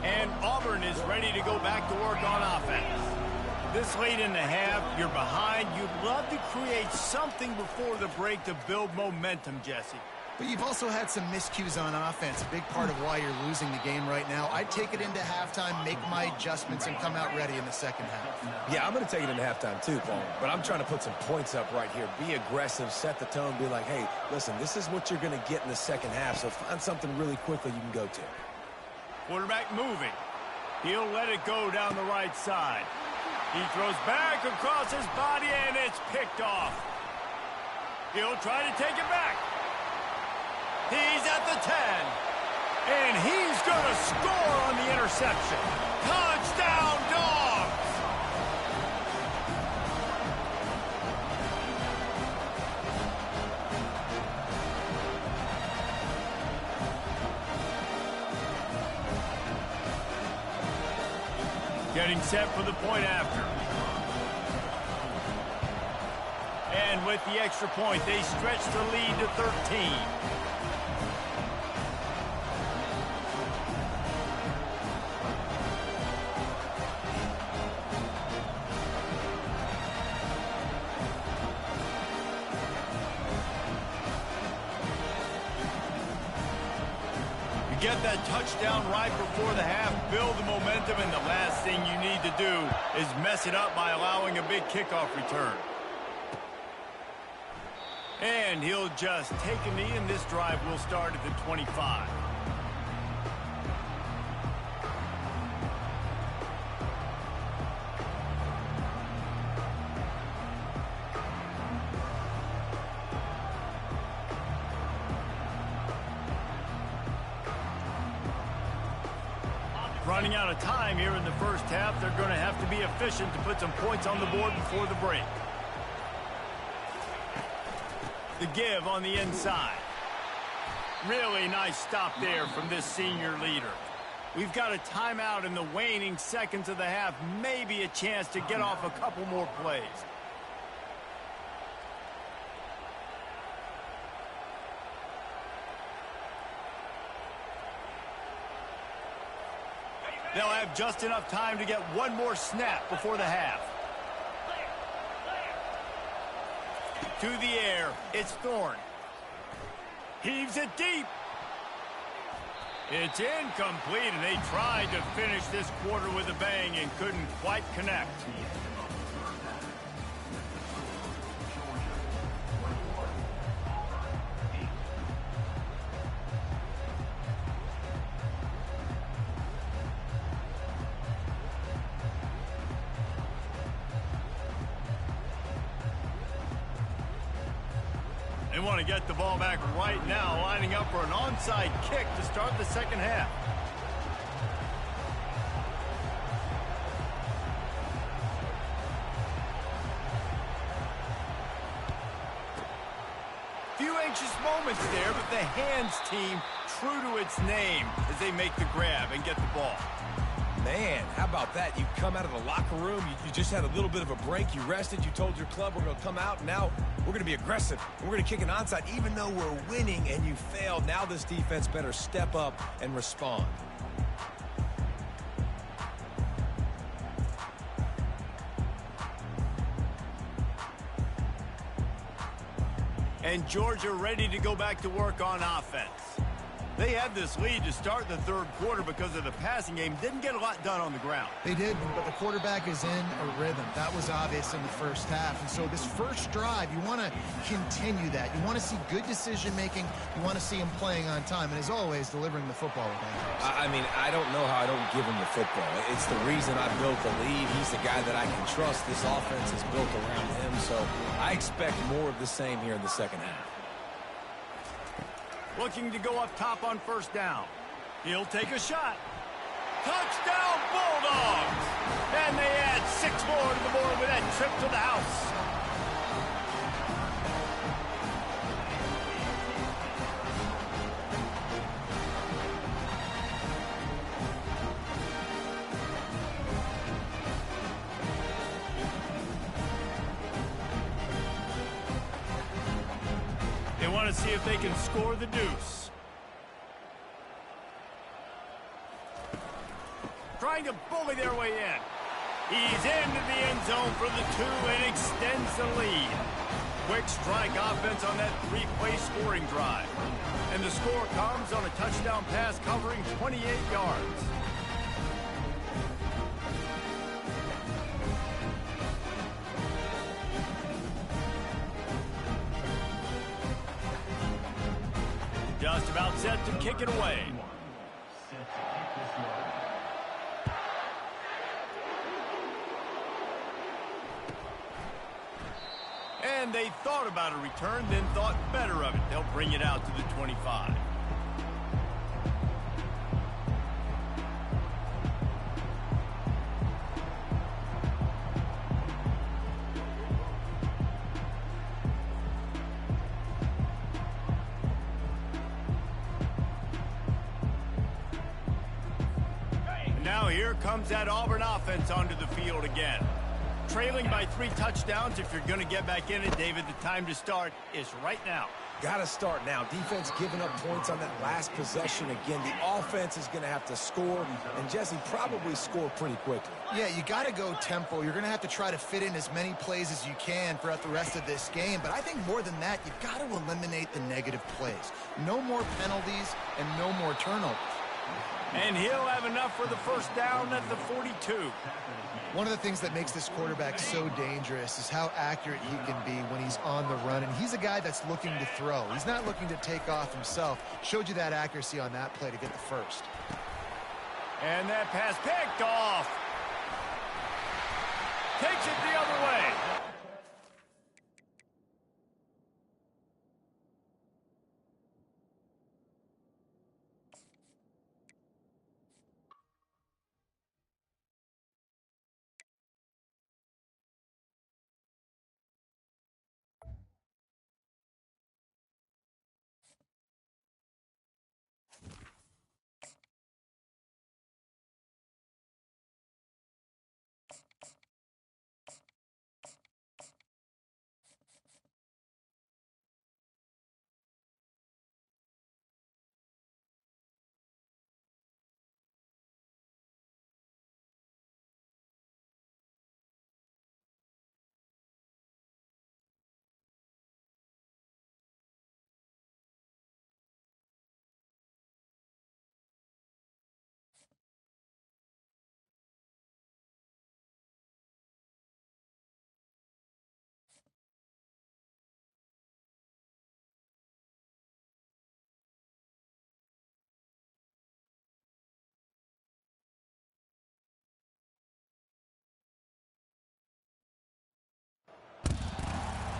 And Auburn is ready to go back to work on offense. This late in the half, you're behind. You'd love to create something before the break to build momentum, Jesse. But you've also had some miscues on offense, a big part of why you're losing the game right now. I'd take it into halftime, make my adjustments, and come out ready in the 2nd half. Yeah, I'm going to take it into halftime too, Paul. But I'm trying to put some points up right here. Be aggressive, set the tone, be like, hey, listen, this is what you're going to get in the 2nd half, so find something really quickly you can go to. Quarterback moving. He'll let it go down the right side. He throws back across his body, and it's picked off. He'll try to take it back. He's at the 10. And he's going to score on the interception. Touchdown, Dogs! Getting set for the point after. And with the extra point, they stretch the lead to 13. Get that touchdown right before the half, build the momentum, and the last thing you need to do is mess it up by allowing a big kickoff return. And he'll just take a knee, and this drive will start at the 25. Running out of time here in the first half. They're going to have to be efficient to put some points on the board before the break. The give on the inside. Really nice stop there from this senior leader. We've got a timeout in the waning seconds of the half. Maybe a chance to get off a couple more plays. They'll have just enough time to get one more snap before the half. To the air, it's Thorne. Heaves it deep. It's incomplete, and they tried to finish this quarter with a bang and couldn't quite connect. They want to get the ball back right now, lining up for an onside kick to start the second half. Few anxious moments there, but the hands team true to its name as they make the grab and get the ball. Man, how about that? You come out of the locker room, you just had a little bit of a break, you rested, you told your club we're going to come out, and now we're going to be aggressive. And we're going to kick an onside even though we're winning and you failed. Now this defense better step up and respond. And Georgia ready to go back to work on offense. They had this lead to start the third quarter because of the passing game. Didn't get a lot done on the ground. They did, but the quarterback is in a rhythm. That was obvious in the first half. And so this first drive, you want to continue that. You want to see good decision-making. You want to see him playing on time. And as always, delivering the football with that. I mean, I don't know how I don't give him the football. It's the reason I built the lead. He's the guy that I can trust. This offense is built around him. So I expect more of the same here in the second half. Looking to go up top on first down. He'll take a shot. Touchdown, Bulldogs! And they add 6 more to the board with that trip to the house. They want to see if they can score the deuce. Trying to bully their way in. He's into the end zone for the 2 and extends the lead. Quick strike offense on that 3-play scoring drive. And the score comes on a touchdown pass covering 28 yards. Just about set to kick it away. And they thought about a return, then thought better of it. They'll bring it out to the 25. now here comes that Auburn offense onto the field again. Trailing by 3 touchdowns. If you're going to get back in it, David, the time to start is right now. Got to start now. Defense giving up points on that last possession again. The offense is going to have to score, and Jesse probably score pretty quickly. Yeah, you got to go tempo. You're going to have to try to fit in as many plays as you can throughout the rest of this game. But I think more than that, you've got to eliminate the negative plays. No more penalties and no more turnovers. And he'll have enough for the first down at the 42. One of the things that makes this quarterback so dangerous is how accurate he can be when he's on the run. And he's a guy that's looking to throw. He's not looking to take off himself. Showed you that accuracy on that play to get the first. And that pass picked off. Takes it the other way.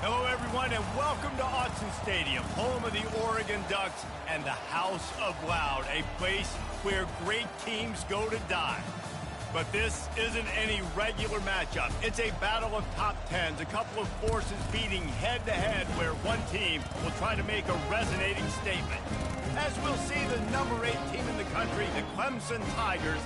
Hello, everyone, and welcome to Autzen Stadium, home of the Oregon Ducks and the House of Loud, a place where great teams go to die. But this isn't any regular matchup. It's a battle of top tens, a couple of forces beating head-to-head where one team will try to make a resonating statement. As we'll see, the number 8 team in the country, the Clemson Tigers,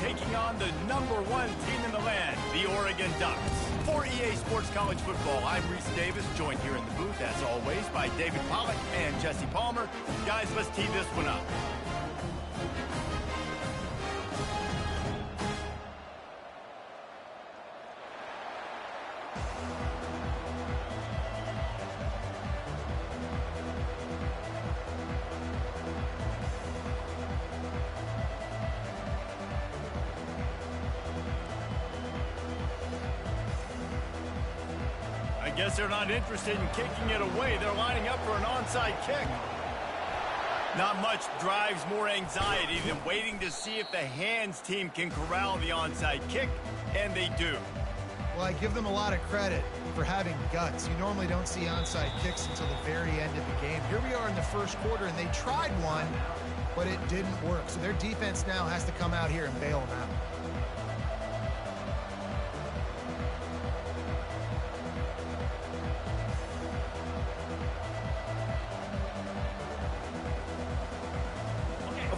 taking on the number 1 team in the land, the Oregon Ducks. For EA Sports College Football, I'm Reese Davis, joined here in the booth, as always, by David Pollack and Jesse Palmer. Guys, let's tee this one up. I guess they're not interested in kicking it away. They're lining up for an onside kick. Not much drives more anxiety than waiting to see if the hands team can corral the onside kick, and they do. Well, I give them a lot of credit for having guts. You normally don't see onside kicks until the very end of the game. Here we are in the first quarter, and they tried one, but it didn't work. So their defense now has to come out here and bail them out.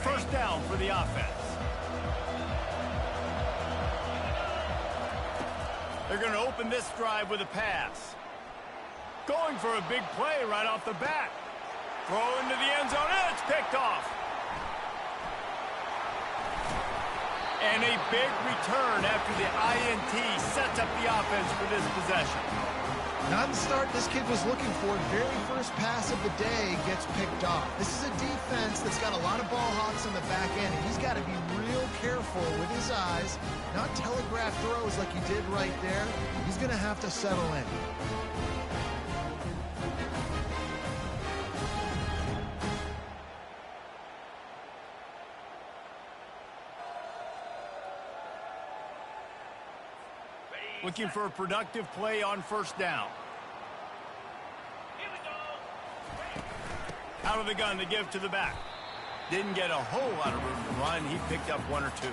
First down for the offense. They're going to open this drive with a pass. Going for a big play right off the bat. Throw into the end zone, and it's picked off. And a big return after the INT sets up the offense for this possession. Not the start this kid was looking for. Very first pass of the day gets picked off. This is a defense that's got a lot of ball hawks on the back end, and he's got to be real careful with his eyes, not telegraph throws like he did right there. He's going to have to settle in. Looking for a productive play on first down. Out of the gun to give to the back. Didn't get a whole lot of room to run. He picked up 1 or 2.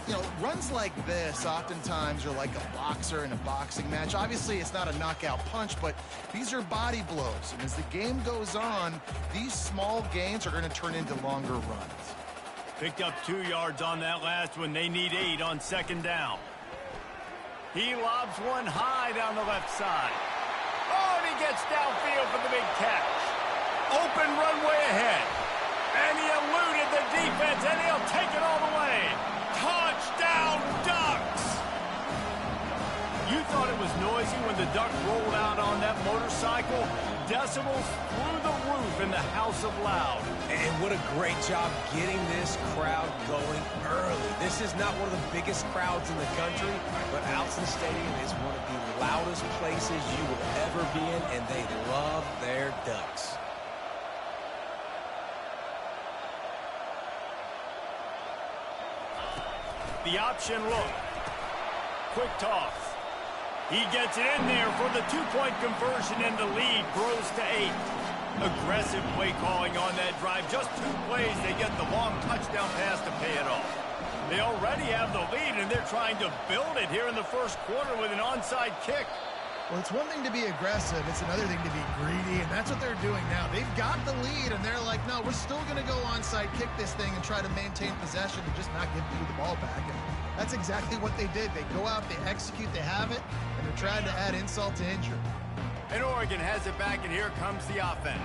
You know, runs like this oftentimes are like a boxer in a boxing match. Obviously, it's not a knockout punch, but these are body blows. And as the game goes on, these small gains are going to turn into longer runs. Picked up 2 yards on that last one. They need 8 on second down. He lobs one high down the left side. Oh, and he gets downfield for the big catch. Open runway ahead. And he eluded the defense, and he'll take it all the way. Touchdown, Ducks! You thought it was noisy when the Duck rolled out on that motorcycle? Decibels through the roof in the House of Loud. And what a great job getting this crowd going early. This is not one of the biggest crowds in the country, but Alson Stadium is one of the loudest places you will ever be in, and they love their Ducks. The option look. Quick toss. He gets it in there for the 2-point conversion, and the lead grows to 8. Aggressive play calling on that drive. Just 2 plays, they get the long touchdown pass to pay it off. They already have the lead, and they're trying to build it here in the first quarter with an onside kick. Well, it's one thing to be aggressive. It's another thing to be greedy, and that's what they're doing now. They've got the lead, and they're like, no, we're still going to go onside kick this thing and try to maintain possession and just not give you the ball back. And that's exactly what they did. They go out, they execute, they have it, and they're trying to add insult to injury. And Oregon has it back, and here comes the offense.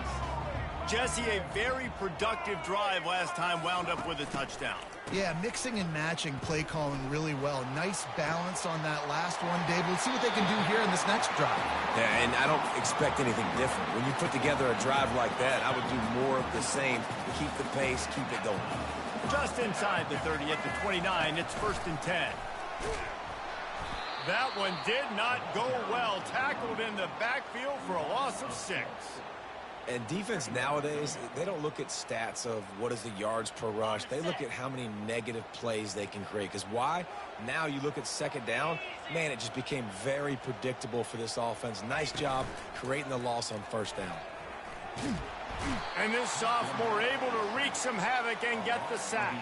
Jesse, a very productive drive last time, wound up with a touchdown. Yeah, mixing and matching play calling really well. Nice balance on that last one, Dave. We'll see what they can do here in this next drive. Yeah, and I don't expect anything different. When you put together a drive like that, I would do more of the same. Keep the pace, keep it going. Just inside the 30 at the 29, it's 1st and 10. That one did not go well. Tackled in the backfield for a loss of 6. And defense nowadays, they don't look at stats of what is the yards per rush. They look at how many negative plays they can create. Because why? Now you look at second down, man, it just became very predictable for this offense. Nice job creating the loss on first down. And this sophomore able to wreak some havoc and get the sack.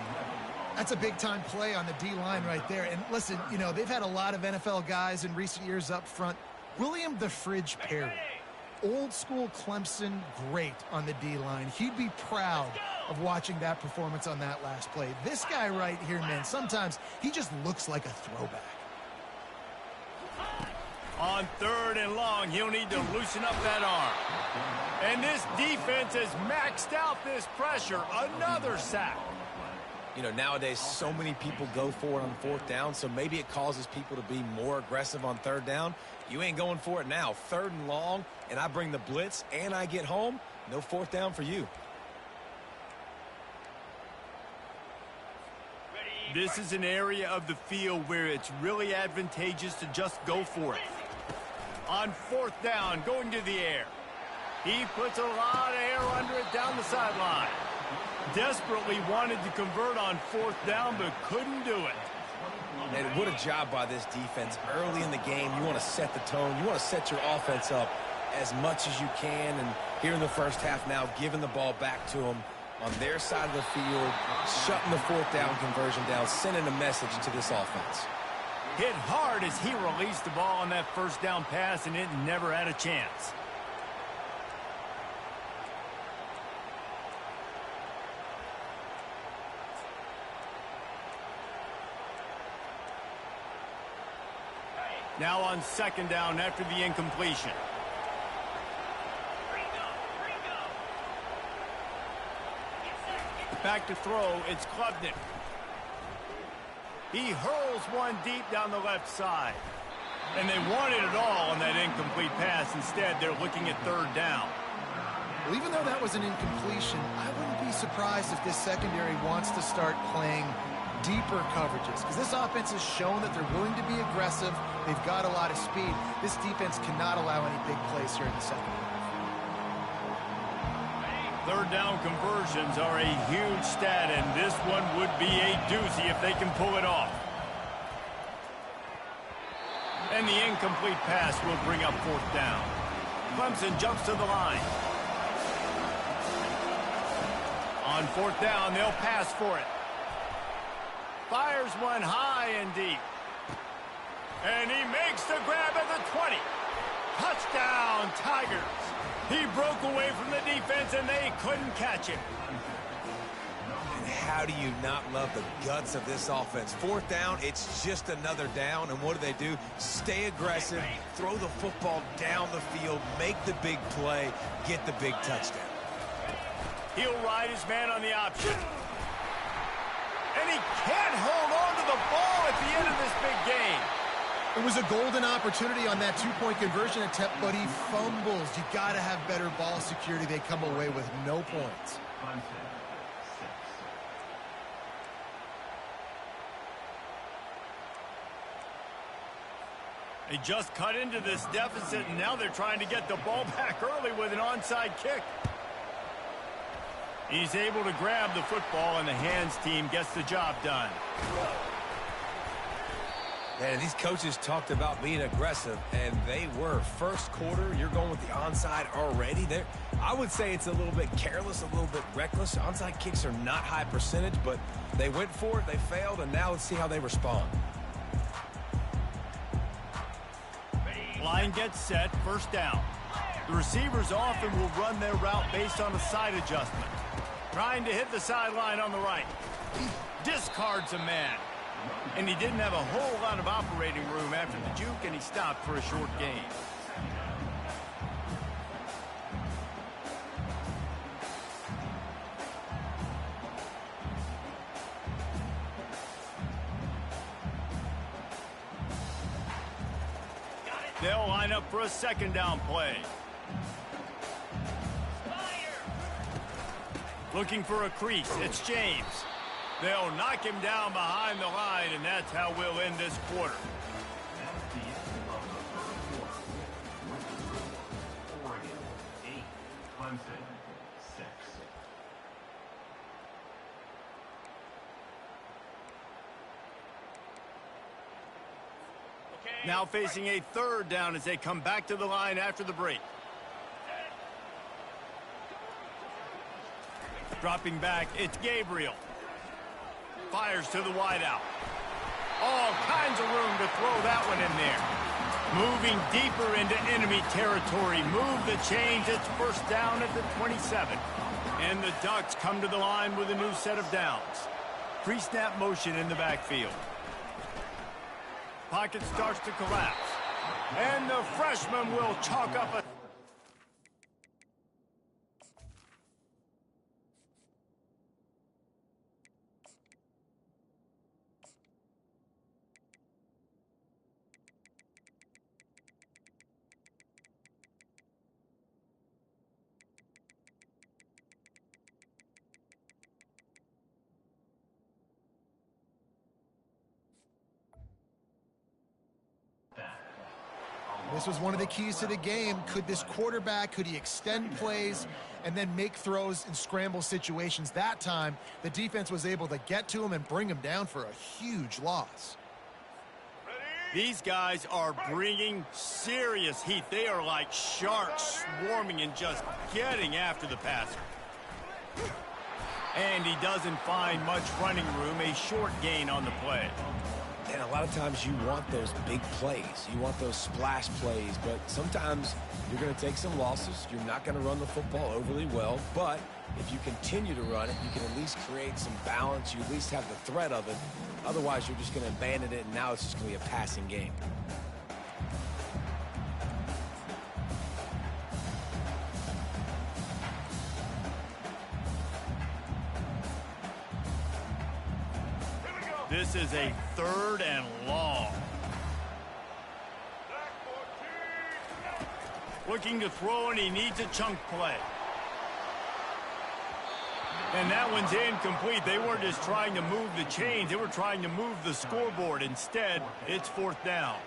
That's a big-time play on the D-line right there. And listen, you know, they've had a lot of NFL guys in recent years up front. William the Fridge Perry, old-school Clemson great on the D-line. He'd be proud of watching that performance on that last play. This guy right here, man, sometimes he just looks like a throwback. On 3rd and long, he'll need to loosen up that arm. And this defense has maxed out this pressure. Another sack. You know, nowadays, so many people go for it on 4th down, so maybe it causes people to be more aggressive on 3rd down. You ain't going for it now. 3rd and long, and I bring the blitz, and I get home. No 4th down for you. This is an area of the field where it's really advantageous to just go for it. On 4th down, going to the air. He puts a lot of air under it down the sideline. Desperately wanted to convert on 4th down, but couldn't do it. And what a job by this defense. Early in the game, you want to set the tone. You want to set your offense up as much as you can. And here in the first half now, giving the ball back to them on their side of the field, shutting the 4th down conversion down, sending a message to this offense. Hit hard as he released the ball on that 1st down pass, and it never had a chance. Now on 2nd down after the incompletion. Back to throw, it's Klubnik. He hurls one deep down the left side. And they wanted it all on that incomplete pass. Instead, they're looking at 3rd down. Well, even though that was an incompletion, I wouldn't be surprised if this secondary wants to start playing deeper coverages, because this offense has shown that they're willing to be aggressive. They've got a lot of speed. This defense cannot allow any big plays here in the second half. 3rd down conversions are a huge stat, and this one would be a doozy if they can pull it off. And the incomplete pass will bring up 4th down. Clemson jumps to the line. On 4th down, they'll pass for it. Fires one high and deep. And he makes the grab at the 20. Touchdown, Tigers. He broke away from the defense, and they couldn't catch him. And how do you not love the guts of this offense? Fourth down, it's just another down, and what do? Stay aggressive, throw the football down the field, make the big play, get the big touchdown. He'll ride his man on the option. And he can't hold on to the ball at the end of this big game. It was a golden opportunity on that two-point conversion attempt, but he fumbles. You got to have better ball security. They come away with no points. They just cut into this deficit, and now they're trying to get the ball back early with an onside kick. He's able to grab the football, and the hands team gets the job done. Man, these coaches talked about being aggressive, and they were. First quarter, you're going with the onside already. I would say it's a little bit careless, a little bit reckless. Onside kicks are not high percentage, but they went for it, they failed, and now let's see how they respond. Line gets set, first down. The receivers often will run their route based on a side adjustment. Trying to hit the sideline on the right. He discards a man. And he didn't have a whole lot of operating room after the juke, and he stopped for a short gain. They'll line up for a second down play. Looking for a crease. It's James. They'll knock him down behind the line, and that's how we'll end this quarter. That's the end of the third quarter. Oregon 8, Clemson 6. Now facing a third down as they come back to the line after the break. Dropping back, it's Gabriel. Fires to the wideout. All kinds of room to throw that one in there. Moving deeper into enemy territory. Move the chains. It's first down at the 27. And the Ducks come to the line with a new set of downs. Pre-snap motion in the backfield. Pocket starts to collapse. And the freshman will chalk up a... This was one of the keys to the game. Could this quarterback, could he extend plays and then make throws in scramble situations? That time, the defense was able to get to him and bring him down for a huge loss. These guys are bringing serious heat. They are like sharks swarming and just getting after the passer. And he doesn't find much running room, a short gain on the play. And a lot of times you want those big plays. You want those splash plays, but sometimes you're going to take some losses. You're not going to run the football overly well, but if you continue to run it, you can at least create some balance. You at least have the threat of it. Otherwise, you're just going to abandon it, and now it's just going to be a passing game. This is a third and long. Looking to throw, and he needs a chunk play. And that one's incomplete. They weren't just trying to move the chains. They were trying to move the scoreboard. Instead, it's fourth down.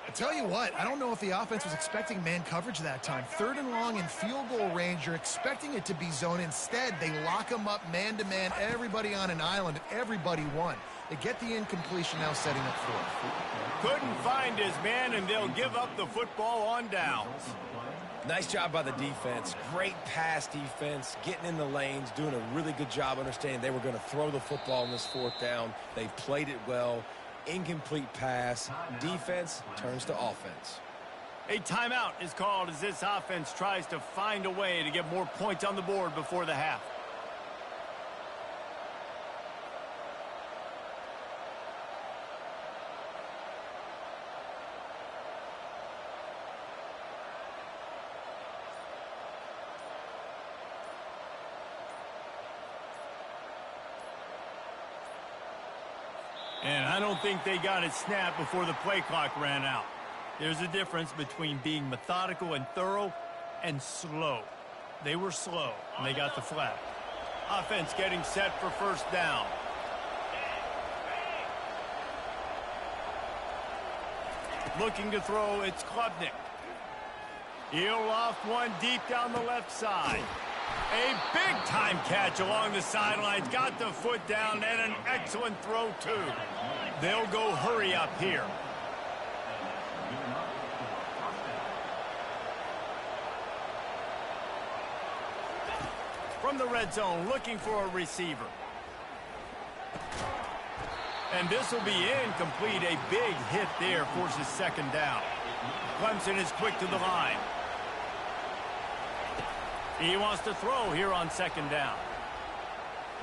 I tell you what, I don't know if the offense was expecting man coverage that time. Third and long in field goal range, you're expecting it to be zone. Instead, they lock them up man-to-man, everybody on an island, and everybody won. They get the incompletion, now setting up fourth. Couldn't find his man, and they'll give up the football on downs. Nice job by the defense. Great pass defense, getting in the lanes, doing a really good job understanding they were going to throw the football in this fourth down. They played it well. Incomplete pass. Defense turns to offense. A timeout is called as this offense tries to find a way to get more points on the board before the half. And I don't think they got it snapped before the play clock ran out. There's a difference between being methodical and thorough and slow. They were slow, and they got the flag. Offense getting set for first down. Looking to throw, it's Klubnik. He'll loft one deep down the left side. A big-time catch along the sidelines. Got the foot down, and an excellent throw, too. They'll go hurry up here. From the red zone, looking for a receiver. And this will be incomplete. A big hit there forces second down. Clemson is quick to the line. He wants to throw here on second down.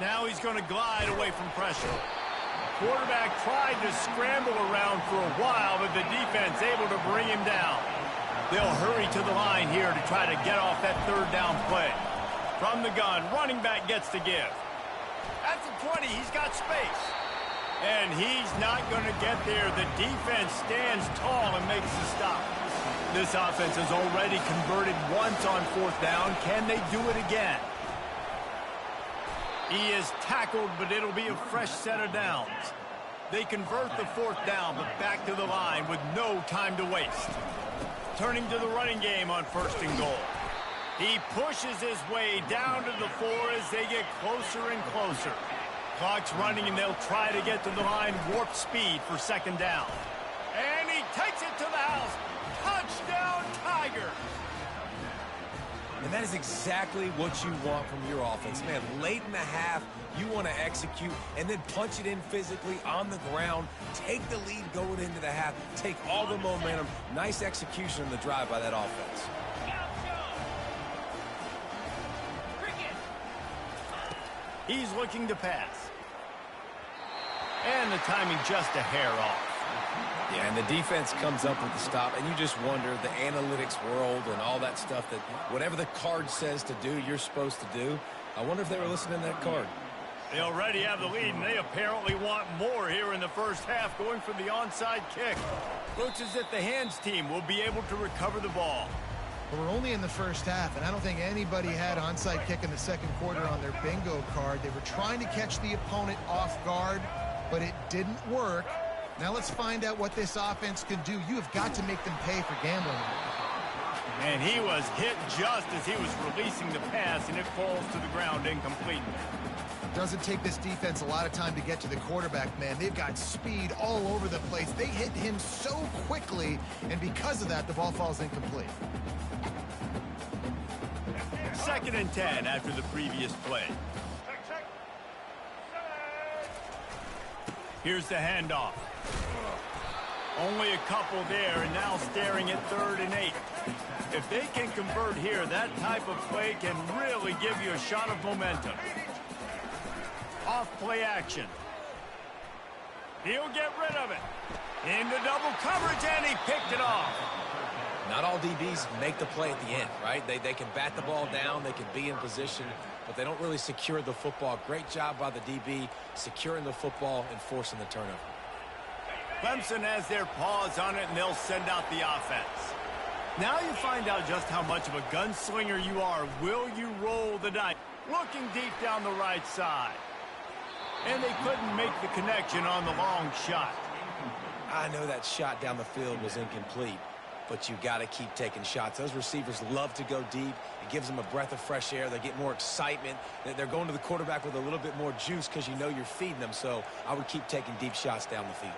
Now he's going to glide away from pressure. Quarterback tried to scramble around for a while, but the defense able to bring him down. They'll hurry to the line here to try to get off that third down play. From the gun, running back gets to give. At the 20, he's got space. And he's not going to get there. The defense stands tall and makes the stop. This offense has already converted once on fourth down. Can they do it again? He is tackled, but it'll be a fresh set of downs. They convert the fourth down, but back to the line with no time to waste. Turning to the running game on first and goal. He pushes his way down to the 4 as they get closer and closer. Clock's running, and they'll try to get to the line warp speed for second down. And he takes it to the house. Touchdown, Tigers! And that is exactly what you want from your offense. Man, late in the half, you want to execute and then punch it in physically on the ground. Take the lead going into the half. Take all the momentum. Nice execution on the drive by that offense. He's looking to pass. And the timing just a hair off. Yeah, and the defense comes up with the stop, and you just wonder, the analytics world and all that stuff, that whatever the card says to do, you're supposed to do. I wonder if they were listening to that card. They already have the lead, and they apparently want more here in the first half, going for the onside kick. Looks as if the hands team will be able to recover the ball. But we're only in the first half, and I don't think anybody had onside kick in the second quarter on their bingo card. They were trying to catch the opponent off guard, but it didn't work. Now let's find out what this offense can do. You have got to make them pay for gambling. And he was hit just as he was releasing the pass, and it falls to the ground incomplete. Doesn't take this defense a lot of time to get to the quarterback, man. They've got speed all over the place. They hit him so quickly, and because of that, the ball falls incomplete. 2nd and 10 after the previous play. Here's the handoff. Only a couple there, and now staring at 3rd and 8. If they can convert here, that type of play can really give you a shot of momentum. Off play action. He'll get rid of it. Into double coverage, and he picked it off. Not all DBs make the play at the end, right? They can bat the ball down, they can be in position, but they don't really secure the football. Great job by the DB securing the football and forcing the turnover. Clemson has their paws on it, and they'll send out the offense. Now you find out just how much of a gunslinger you are. Will you roll the dice? Looking deep down the right side. And they couldn't make the connection on the long shot. I know that shot down the field was incomplete, but you got to keep taking shots. Those receivers love to go deep. It gives them a breath of fresh air. They get more excitement. They're going to the quarterback with a little bit more juice because you know you're feeding them. So I would keep taking deep shots down the field.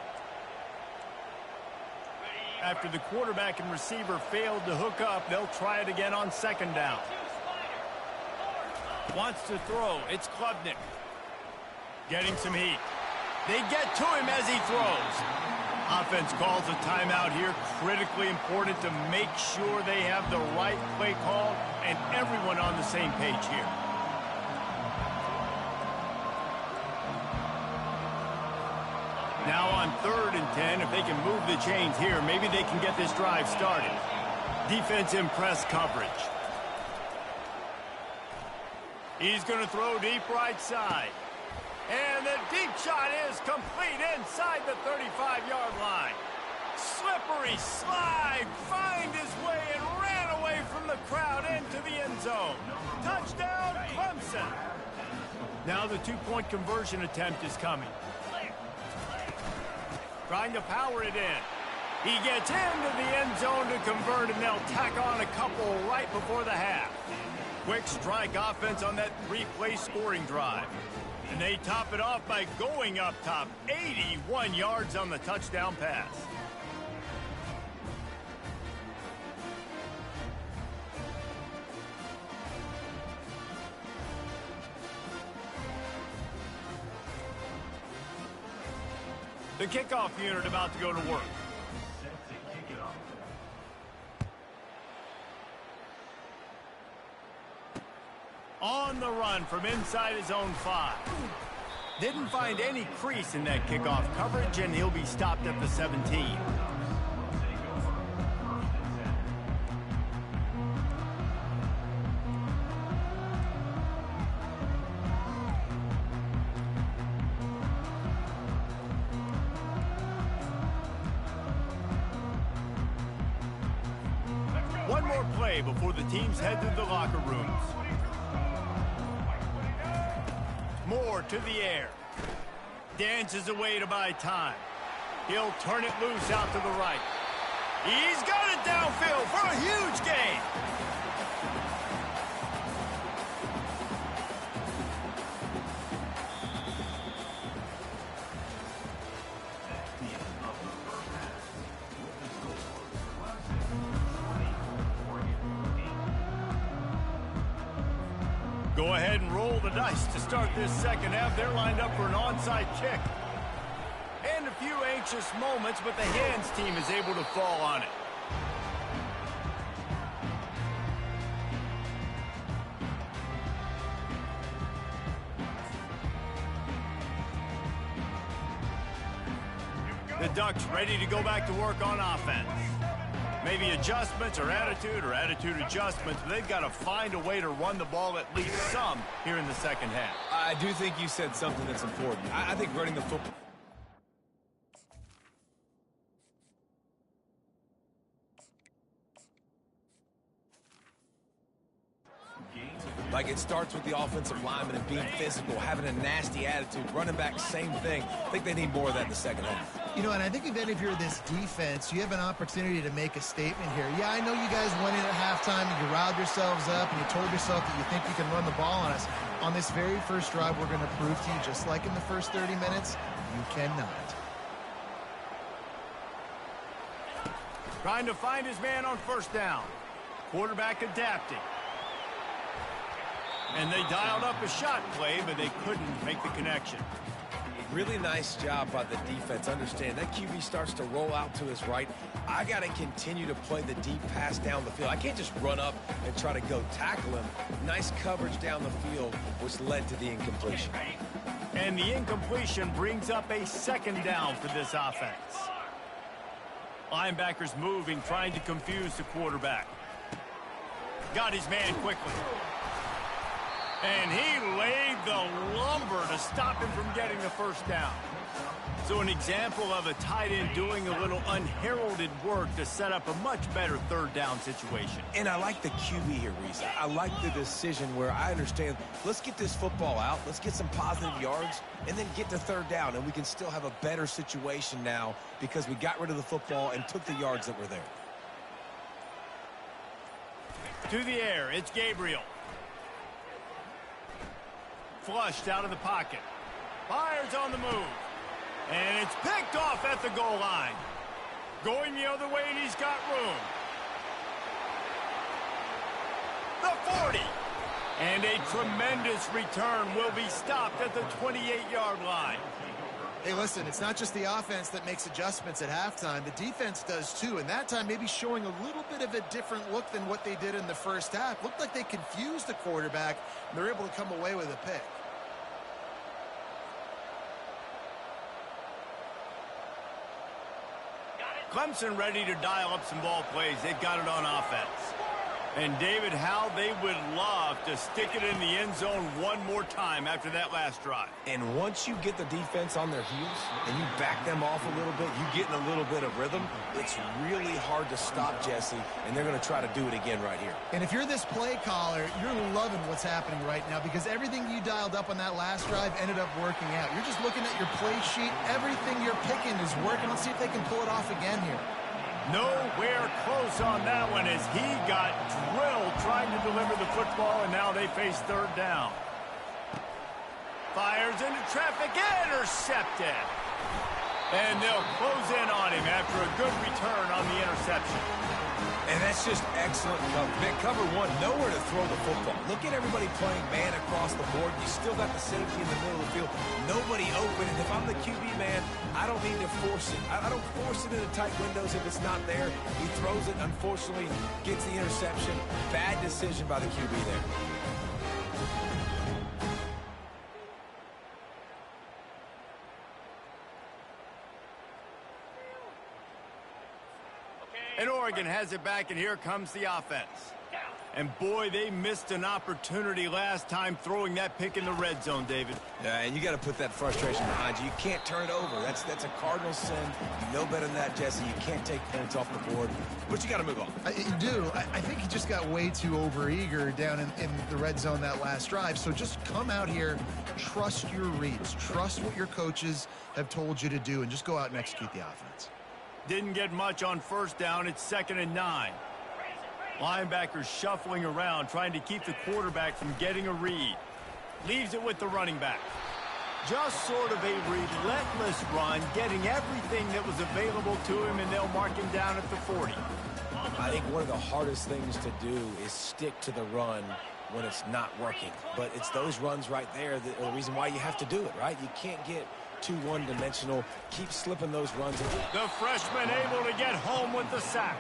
After the quarterback and receiver failed to hook up, they'll try it again on 2nd down. Wants to throw. It's Klubnik. Getting some heat. They get to him as he throws. Offense calls a timeout here. Critically important to make sure they have the right play call and everyone on the same page here. Now on 3rd and 10, if they can move the chains here, maybe they can get this drive started. Defense in press coverage. He's going to throw deep right side. And the deep shot is complete inside the 35-yard line. Slippery slide, find his way and ran away from the crowd into the end zone. Touchdown, Clemson. Now the two-point conversion attempt is coming. Trying to power it in. He gets into the end zone to convert, and they'll tack on a couple right before the half. Quick strike offense on that three-play scoring drive. And they top it off by going up top, 81 yards on the touchdown pass. The kickoff unit about to go to work. Set to kick it off. On the run from inside his own 5. Didn't find any crease in that kickoff coverage, and he'll be stopped at the 17. One more play before the teams head to the locker rooms. Moore to the air. Dances away to buy time. He'll turn it loose out to the right. He's got it downfield for a huge gain. Go ahead and roll the dice to start this second half. They're lined up for an onside kick. And a few anxious moments, but the hands team is able to fall on it. The Ducks ready to go back to work on offense. Maybe adjustments or attitude adjustments, but they've got to find a way to run the ball at least some here in the second half. I do think you said something that's important. I think running the football... Like, it starts with the offensive lineman and being physical, having a nasty attitude. Running back, same thing. I think they need more of that in the second half. You know, and I think even if you're this defense, you have an opportunity to make a statement here. Yeah, I know you guys went in at halftime and you riled yourselves up and you told yourself that you think you can run the ball on us. On this very first drive, we're going to prove to you, just like in the first 30 minutes, you cannot. Trying to find his man on first down. Quarterback adapting. And they dialed up a shot play, but they couldn't make the connection. Really nice job by the defense. Understand, that QB starts to roll out to his right. I got to continue to play the deep pass down the field. I can't just run up and try to go tackle him. Nice coverage down the field, which led to the incompletion. And the incompletion brings up a second down for this offense. Linebackers moving, trying to confuse the quarterback. Got his man quickly. And he laid the lumber to stop him from getting the first down. So an example of a tight end doing a little unheralded work to set up a much better third down situation. And I like the QB here, Reese. I like the decision where I understand, let's get this football out, let's get some positive yards, and then get to third down, and we can still have a better situation now because we got rid of the football and took the yards that were there. To the air, it's Gabriel. Flushed out of the pocket. Fires on the move. And it's picked off at the goal line. Going the other way, and he's got room. The 40. And a tremendous return will be stopped at the 28-yard line. Hey, listen, it's not just the offense that makes adjustments at halftime. The defense does too, and that time maybe showing a little bit of a different look than what they did in the first half. Looked like they confused the quarterback, and they're able to come away with a pick. Clemson ready to dial up some ball plays. They've got it on offense. And David, how they would love to stick it in the end zone one more time after that last drive. And once you get the defense on their heels and you back them off a little bit, you get in a little bit of rhythm, it's really hard to stop Jesse, and they're going to try to do it again right here. And if you're this play caller, you're loving what's happening right now because everything you dialed up on that last drive ended up working out. You're just looking at your play sheet. Everything you're picking is working. Let's see if they can pull it off again here. Nowhere close on that one as he got drilled trying to deliver the football, and now they face third down. Fires into traffic, intercepted. And they'll close in on him after a good return on the interception. And that's just excellent cover. Man, cover one, nowhere to throw the football. Look at everybody playing man across the board. You still got the safety in the middle of the field. Nobody open. And if I'm the QB man, I don't need to force it. I don't force it into tight windows if it's not there. He throws it, unfortunately, gets the interception. Bad decision by the QB there. And Oregon has it back, and here comes the offense. And boy, they missed an opportunity last time throwing that pick in the red zone, David. Yeah, and you got to put that frustration behind you. You can't turn it over. That's a cardinal sin. You know better than that, Jesse. You can't take points off the board, but you got to move on. You do. I think he just got way too overeager down in the red zone that last drive. So just come out here, trust your reads, trust what your coaches have told you to do, and just go out and execute the offense. Didn't get much on first down. It's 2nd and 9. Linebackers shuffling around, trying to keep the quarterback from getting a read. Leaves it with the running back. Just sort of a relentless run, getting everything that was available to him, and they'll mark him down at the 40. I think one of the hardest things to do is stick to the run when it's not working. But it's those runs right there that are the reason why you have to do it, right? You can't get too one-dimensional. Keep slipping those runs. The freshman able to get home with the sack.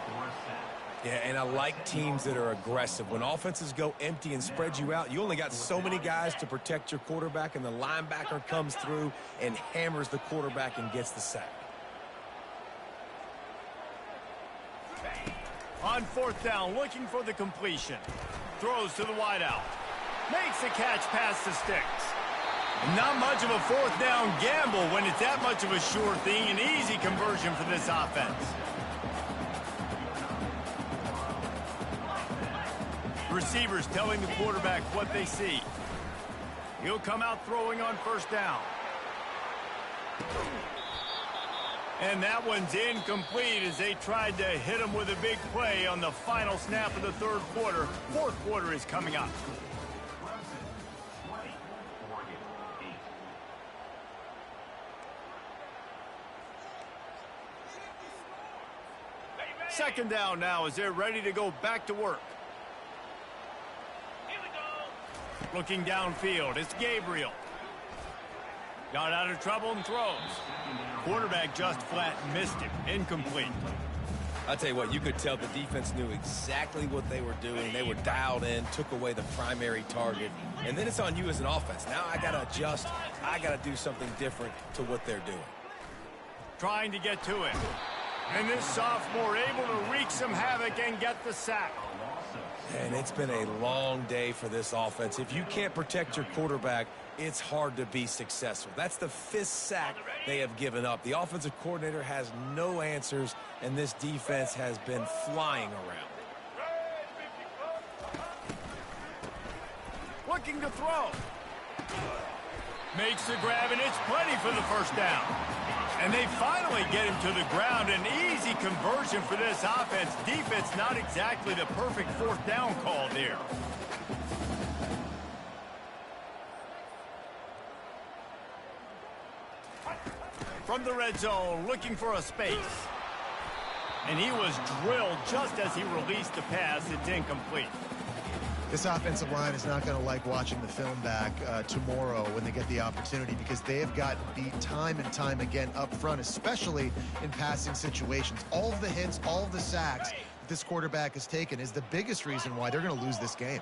Yeah, and I like teams that are aggressive. When offenses go empty and spread you out, you only got so many guys to protect your quarterback, and the linebacker comes through and hammers the quarterback and gets the sack. On 4th down, looking for the completion. Throws to the wideout. Makes the catch past the sticks. Not much of a 4th down gamble when it's that much of a sure thing. An easy conversion for this offense. Receivers telling the quarterback what they see. He'll come out throwing on 1st down. And that one's incomplete as they tried to hit him with a big play on the final snap of the 3rd quarter. 4th quarter is coming up. Second down now as they're ready to go back to work. Looking downfield, it's Gabriel. Got out of trouble and throws. Quarterback just flat missed him. Incomplete. I'll tell you what, you could tell the defense knew exactly what they were doing. They were dialed in, took away the primary target. And then it's on you as an offense. Now I got to adjust. I got to do something different to what they're doing. Trying to get to it. And this sophomore able to wreak some havoc and get the sack. And it's been a long day for this offense. If you can't protect your quarterback, it's hard to be successful. That's the 5th sack they have given up. The offensive coordinator has no answers, and this defense has been flying around. Looking to throw. Makes the grab, and it's plenty for the 1st down. And they finally get him to the ground. An easy conversion for this offense. Defense not exactly the perfect 4th down call there. From the red zone, looking for a space. And he was drilled just as he released the pass. It's incomplete. This offensive line is not going to like watching the film back tomorrow when they get the opportunity because they have gotten beat time and time again up front, especially in passing situations. All of the hits, all of the sacks that this quarterback has taken is the biggest reason why they're going to lose this game.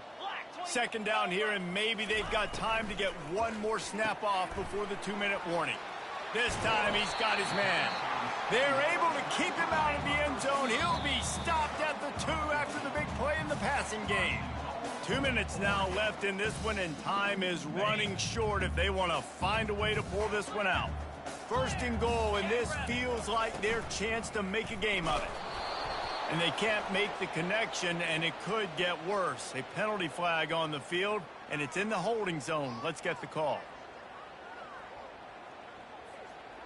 Second down here, and maybe they've got time to get one more snap off before the 2-minute warning. This time he's got his man. They're able to keep him out of the end zone. He'll be stopped at the 2 after the big play in the passing game. 2 minutes now left in this one, and time is running short if they want to find a way to pull this one out. First and goal, and this feels like their chance to make a game of it. And they can't make the connection, and it could get worse. A penalty flag on the field, and it's in the holding zone. Let's get the call.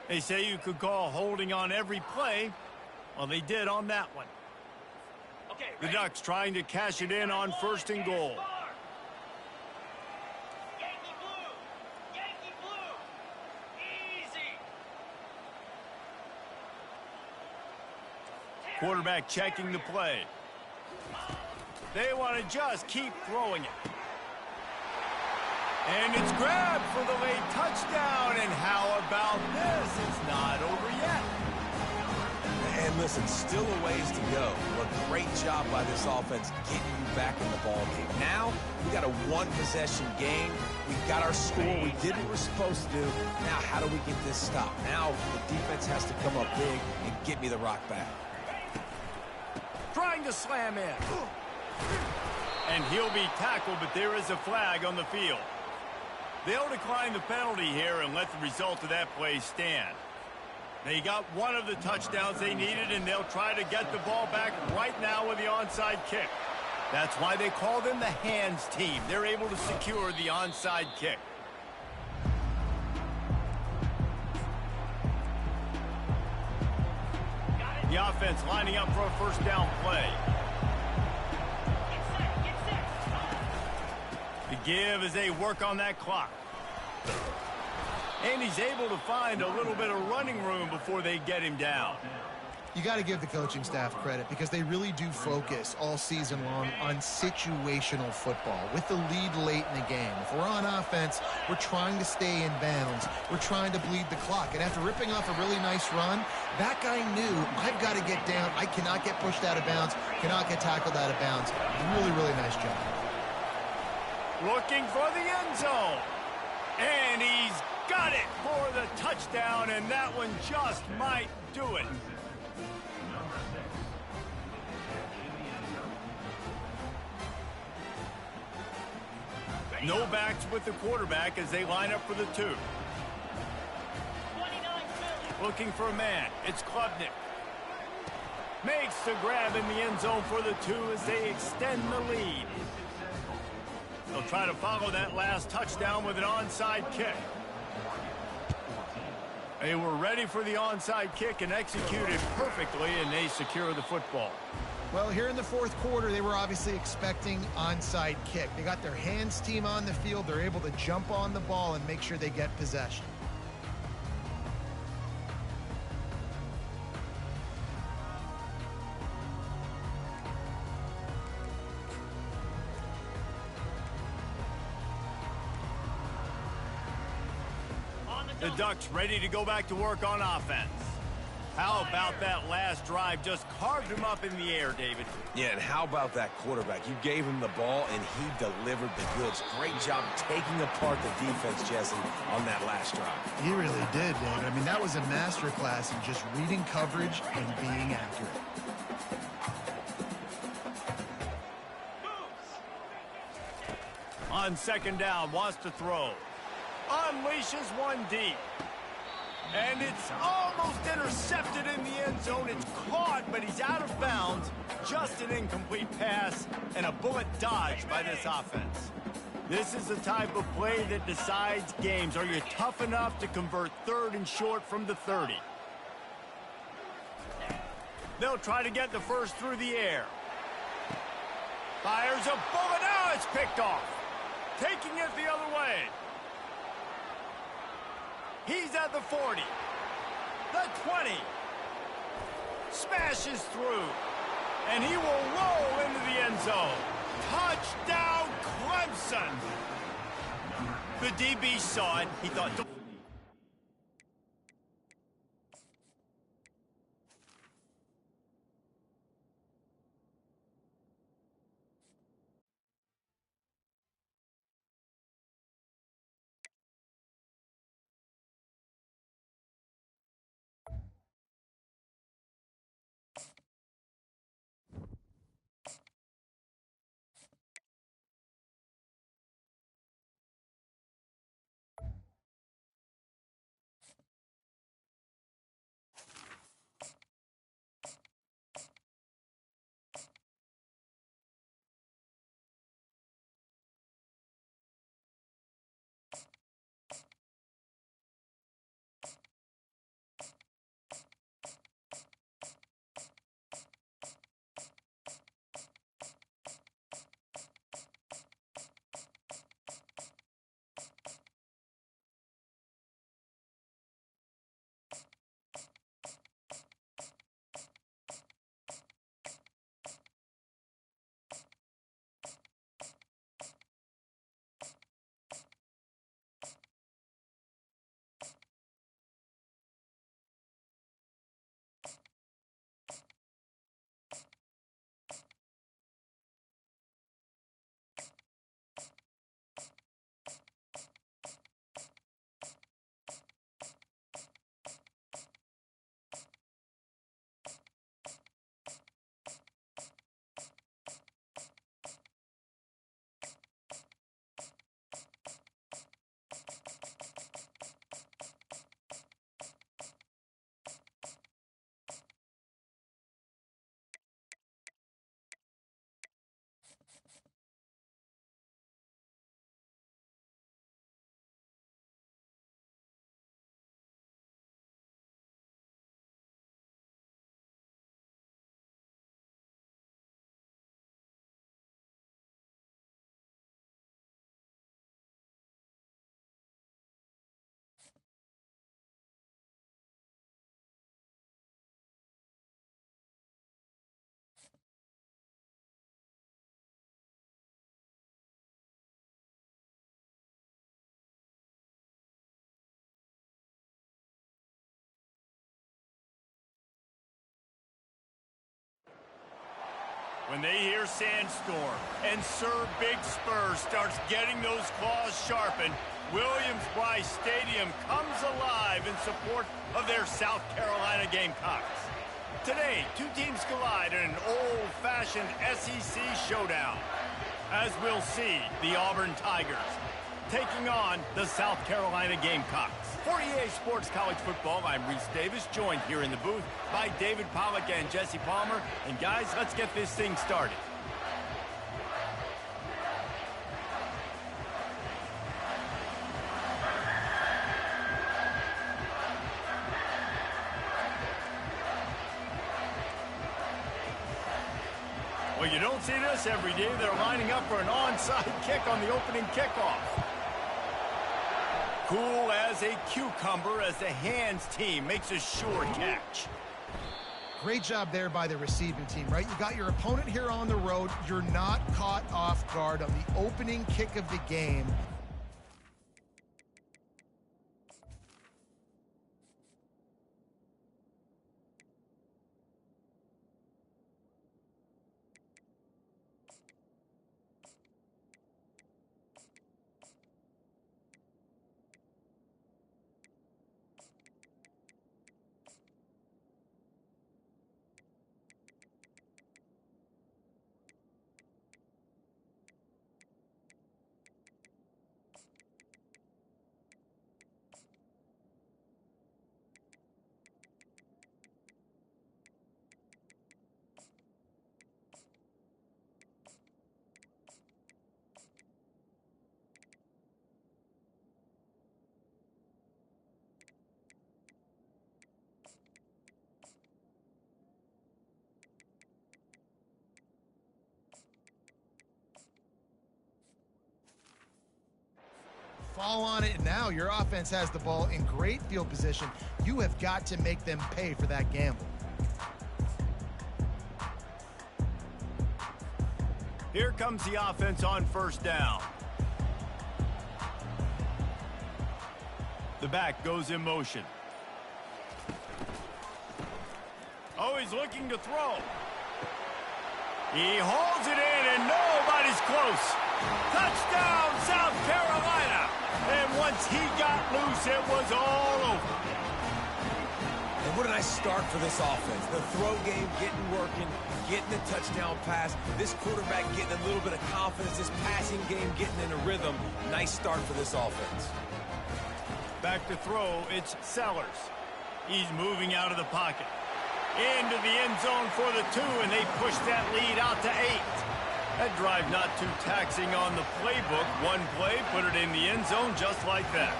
They say you could call holding on every play. Well, they did on that one. The Ducks trying to cash it in on first and goal. Yankee blue! Yankee blue! Easy! Quarterback checking the play. They want to just keep throwing it. And it's grabbed for the late touchdown. And how about this? It's not over yet. And listen, still a ways to go. But great job by this offense getting you back in the ball game. Now, we got a one-possession game. We got our score. We did what we're supposed to do. Now, how do we get this stopped? Now, the defense has to come up big and get me the rock back. Trying to slam in. And he'll be tackled, but there is a flag on the field. They'll decline the penalty here and let the result of that play stand. They got one of the touchdowns they needed, and they'll try to get the ball back right now with the onside kick. That's why they call them the hands team. They're able to secure the onside kick. The offense lining up for a first down play. The give as they work on that clock. And he's able to find a little bit of running room before they get him down. You got to give the coaching staff credit because they really do focus all season long on situational football with the lead late in the game. If we're on offense, we're trying to stay in bounds. We're trying to bleed the clock. And after ripping off a really nice run, that guy knew, I've got to get down. I cannot get pushed out of bounds, cannot get tackled out of bounds. Really, really nice job. Looking for the end zone. And he's got it for the touchdown, and that one just might do it. No backs with the quarterback as they line up for the 2. Looking for a man. It's Klubnik. Makes the grab in the end zone for the 2 as they extend the lead. They'll try to follow that last touchdown with an onside kick. They were ready for the onside kick and executed perfectly, and they secure the football. Well, here in the fourth quarter, they were obviously expecting onside kick. They got their hands team on the field. They're able to jump on the ball and make sure they get possession. The Ducks ready to go back to work on offense. How about that last drive? Just carved him up in the air, David. Yeah, and how about that quarterback? You gave him the ball, and he delivered the goods. Great job taking apart the defense, Jesse, on that last drive. He really did, David. I mean, that was a masterclass in just reading coverage and being accurate. On second down, wants to throw. Unleashes one deep. And it's almost intercepted in the end zone. It's caught, but he's out of bounds. Just an incomplete pass and a bullet dodged by this offense. This is the type of play that decides games. Are you tough enough to convert third and short from the 30? They'll try to get the first through the air. Fires a bullet. Now it's picked off. Taking it the other way. He's at the 40. The 20. Smashes through. And he will roll into the end zone. Touchdown, Clemson. The DB saw it. He thought... When they hear Sandstorm and Sir Big Spur starts getting those claws sharpened, Williams-Brice Stadium comes alive in support of their South Carolina Gamecocks. Today, two teams collide in an old-fashioned SEC showdown. As we'll see, the Auburn Tigers taking on the South Carolina Gamecocks. For EA Sports College Football, I'm Reese Davis, joined here in the booth by David Pollack and Jesse Palmer. And guys, let's get this thing started. Well, you don't see this every day. They're lining up for an onside kick on the opening kickoff. Cool as a cucumber as the hands team makes a sure catch. Great job there by the receiving team, right? You got your opponent here on the road. You're not caught off guard on the opening kick of the game. Fall on it now. Your offense has the ball in great field position. You have got to make them pay for that gamble. Here comes the offense on first down. The back goes in motion. Oh, he's looking to throw. He holds it in, and nobody's close. Touchdown, South Carolina! And once he got loose, it was all over. And what a nice start for this offense. The throw game getting working, getting the touchdown pass. This quarterback getting a little bit of confidence. This passing game getting in a rhythm. Nice start for this offense. Back to throw, it's Sellers. He's moving out of the pocket. Into the end zone for the 2, and they push that lead out to 8. That drive not too taxing on the playbook. One play, put it in the end zone just like that.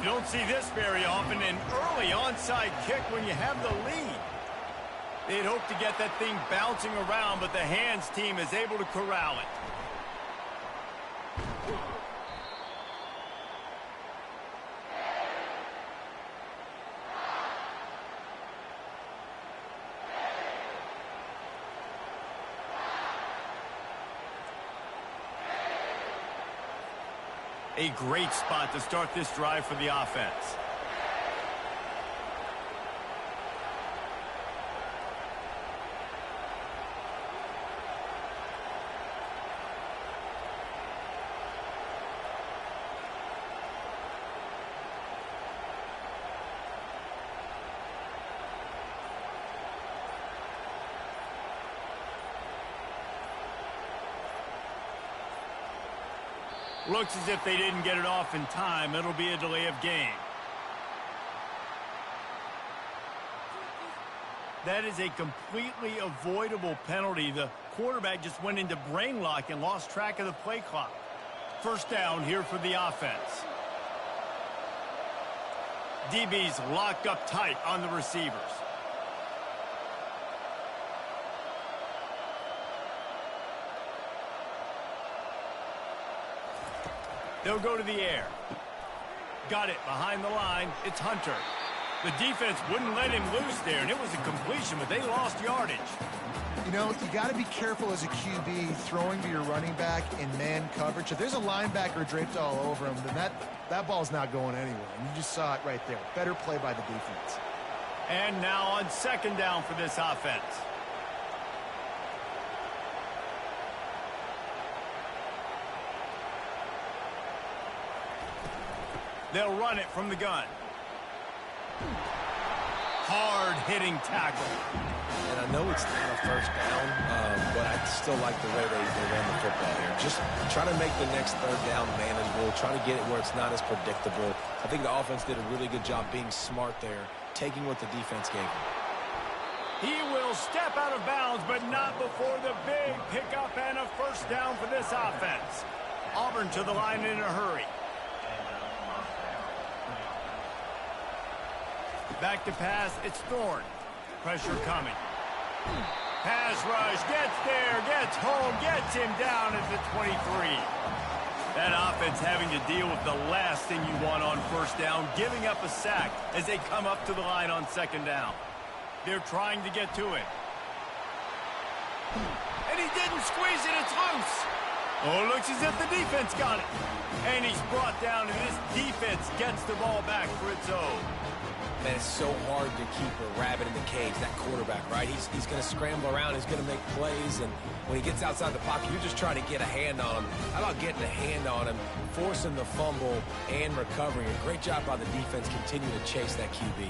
You don't see this very often, an early onside kick when you have the lead. They'd hope to get that thing bouncing around, but the hands team is able to corral it. A great spot to start this drive for the offense. Looks as if they didn't get it off in time. It'll be a delay of game. That is a completely avoidable penalty. The quarterback just went into brain lock and lost track of the play clock. First down here for the offense. DB's locked up tight on the receivers. They'll go to the air. Got it behind the line. It's Hunter. The defense wouldn't let him loose there, and it was a completion, but they lost yardage. You know, you got to be careful as a QB throwing to your running back in man coverage. If there's a linebacker draped all over him, then that ball's not going anywhere. And you just saw it right there. Better play by the defense. And now on second down for this offense. They'll run it from the gun. Hard-hitting tackle. And I know it's not a first down, but I still like the way they run the football here. Just try to make the next third down manageable. Try to get it where it's not as predictable. I think the offense did a really good job being smart there, taking what the defense gave him. He will step out of bounds, but not before the big pickup and a first down for this offense. Auburn to the line in a hurry. Back to pass, it's Thorne. Pressure coming. Pass rush, gets there, gets home, gets him down at the 23. That offense having to deal with the last thing you want on first down, giving up a sack as they come up to the line on second down. They're trying to get to it. And he didn't squeeze it, it's loose. Oh, it looks as if the defense got it. And he's brought down, and this defense gets the ball back for its own. Man, it's so hard to keep a rabbit in the cage, that quarterback, right? He's going to scramble around, he's going to make plays, and when he gets outside the pocket, you're just trying to get a hand on him. How about getting a hand on him, forcing the fumble, and recovering? A great job by the defense continuing to chase that QB.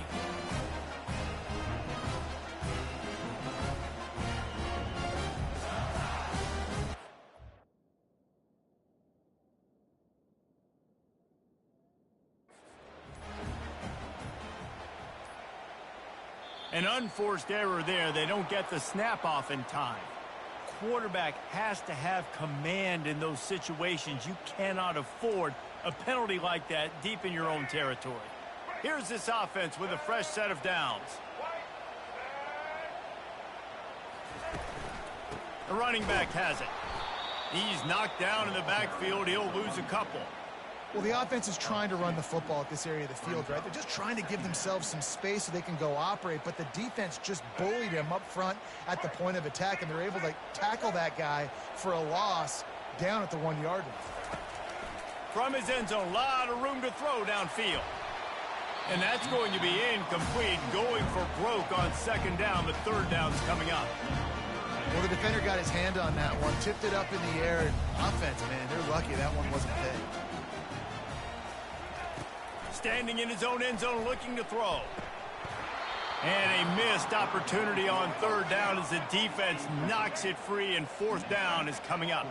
An unforced error there. They don't get the snap off in time. Quarterback has to have command in those situations. You cannot afford a penalty like that deep in your own territory. Here's this offense with a fresh set of downs. The running back has it. He's knocked down in the backfield. He'll lose a couple. Well, the offense is trying to run the football at this area of the field, right? They're just trying to give themselves some space so they can go operate, but the defense just bullied him up front at the point of attack, and they're able to tackle that guy for a loss down at the 1 yard line. From his end zone, a lot of room to throw downfield. And that's going to be incomplete, going for broke on second down. The third down's coming up. Well, the defender got his hand on that one, tipped it up in the air. Offense, man, they're lucky that one wasn't picked. Standing in his own end zone looking to throw. And a missed opportunity on third down as the defense knocks it free, and fourth down is coming up.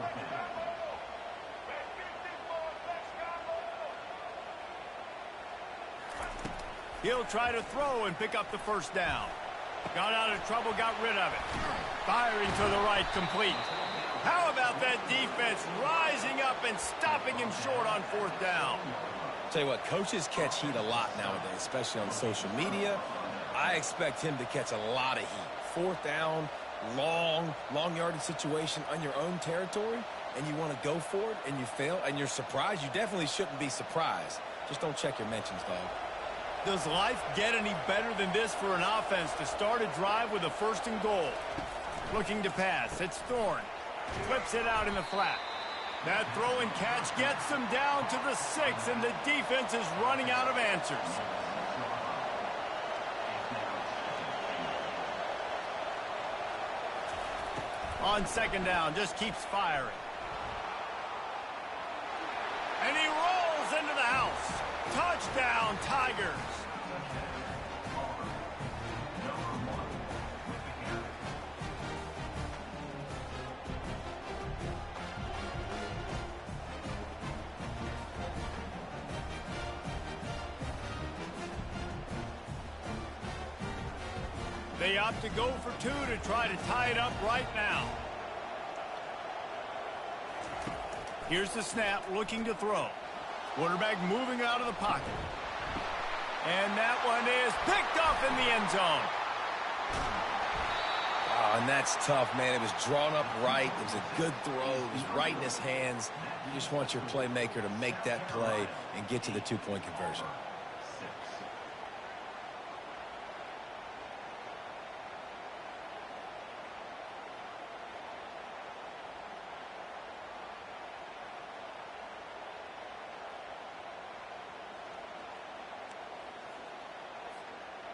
He'll try to throw and pick up the first down. Got out of trouble, got rid of it. Firing to the right, complete. How about that defense rising up and stopping him short on fourth down? Tell you what, coaches catch heat a lot nowadays, especially on social media. I expect him to catch a lot of heat. Fourth down, long yardage situation on your own territory, and you want to go for it, and you fail, and you're surprised. You definitely shouldn't be surprised. Just don't check your mentions, dog. Does life get any better than this for an offense to start a drive with a first and goal? Looking to pass, it's Thorne. Flips it out in the flat. That throw and catch gets them down to the 6, and the defense is running out of answers. On second down, just keeps firing. And he rolls into the house. Touchdown, Tigers. They opt to go for two to try to tie it up right now. Here's the snap, looking to throw. Quarterback moving out of the pocket. And that one is picked off in the end zone. Oh, and that's tough, man. It was drawn up right. It was a good throw. It was right in his hands. You just want your playmaker to make that play and get to the two-point conversion.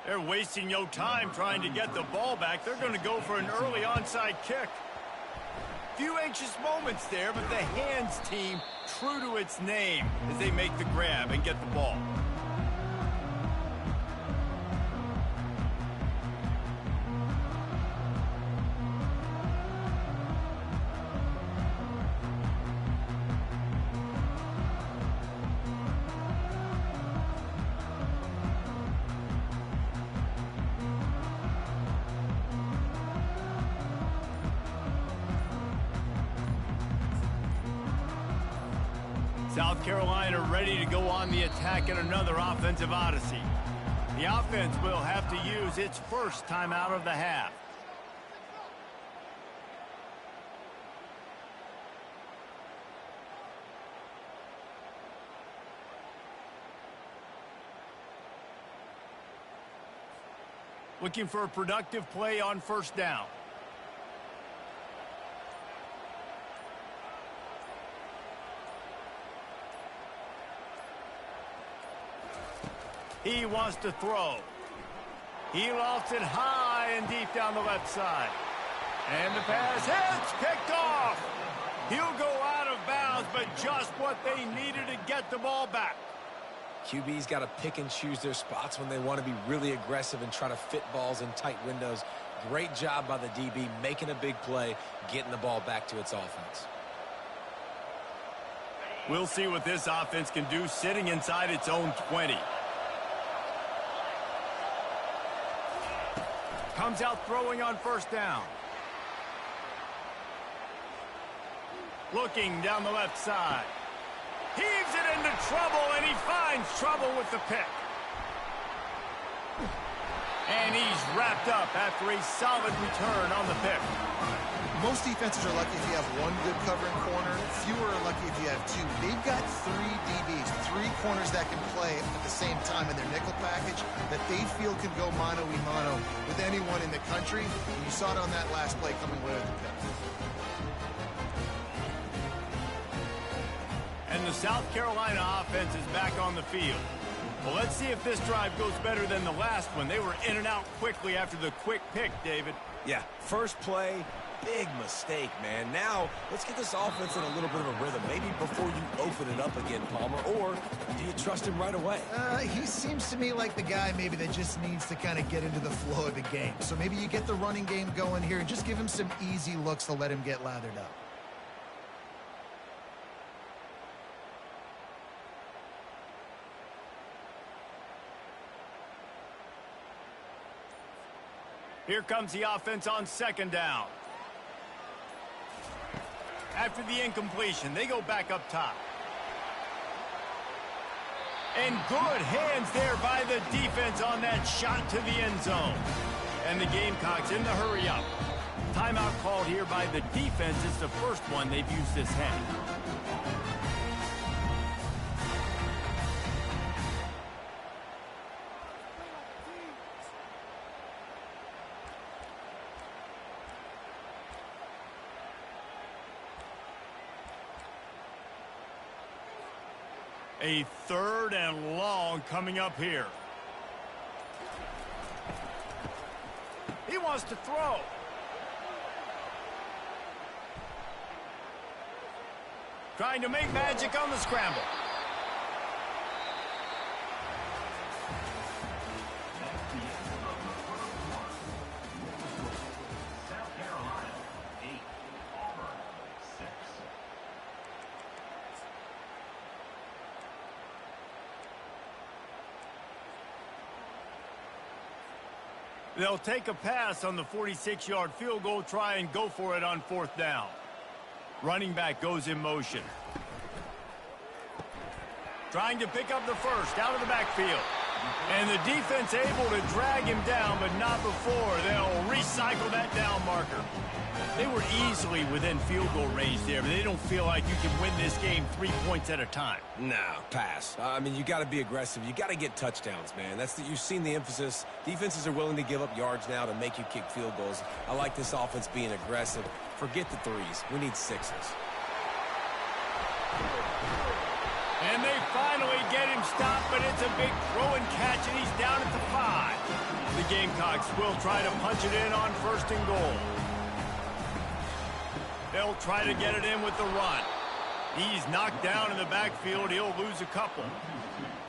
They're wasting no time trying to get the ball back. They're going to go for an early onside kick. Few anxious moments there, but the hands team true to its name as they make the grab and get the ball. South Carolina ready to go on the attack in another offensive odyssey. The offense will have to use its first timeout of the half. Looking for a productive play on first down. He wants to throw. He lofts it high and deep down the left side. And the pass hits, picked off. He'll go out of bounds, but just what they needed to get the ball back. QB's got to pick and choose their spots when they want to be really aggressive and try to fit balls in tight windows. Great job by the DB making a big play, getting the ball back to its offense. We'll see what this offense can do sitting inside its own 20. Comes out throwing on first down. Looking down the left side. Heaves it into trouble, and he finds trouble with the pick. And he's wrapped up after a solid return on the pick. Most defenses are lucky if you have one good covering corner. Fewer are lucky if you have two. They've got three DBs, three corners that can play at the same time in their nickel package that they feel can go mano-a-mano with anyone in the country. And you saw it on that last play coming away with the pick. And the South Carolina offense is back on the field. Well, let's see if this drive goes better than the last one. They were in and out quickly after the quick pick, David. Yeah, first play, big mistake, man. Now, let's get this offense in a little bit of a rhythm. Maybe before you open it up again, Palmer, or do you trust him right away? He seems to me like the guy maybe that just needs to kind of get into the flow of the game. So maybe you get the running game going here and just give him some easy looks to let him get lathered up. Here comes the offense on second down. After the incompletion, they go back up top. And good hands there by the defense on that shot to the end zone. And the Gamecocks in the hurry up. Timeout called here by the defense. It's the first one they've used this half. A third and long coming up here. He wants to throw. Trying to make magic on the scramble. South Carolina, 8. Auburn, 6. They'll take a pass on the 46-yard field goal, try and go for it on fourth down. Running back goes in motion. Trying to pick up the first out of the backfield. And the defense able to drag him down, but not before they'll recycle that down marker. They were easily within field goal range there, but they don't feel like you can win this game 3 points at a time. No, pass. I mean, you got to be aggressive. You got to get touchdowns, man. You've seen the emphasis. Defenses are willing to give up yards now to make you kick field goals. I like this offense being aggressive. Forget the threes. We need sixes. And they finally get him stopped, but it's a big throw and catch, and he's down at the 5. The Gamecocks will try to punch it in on 1st and goal. They'll try to get it in with the run. He's knocked down in the backfield. He'll lose a couple.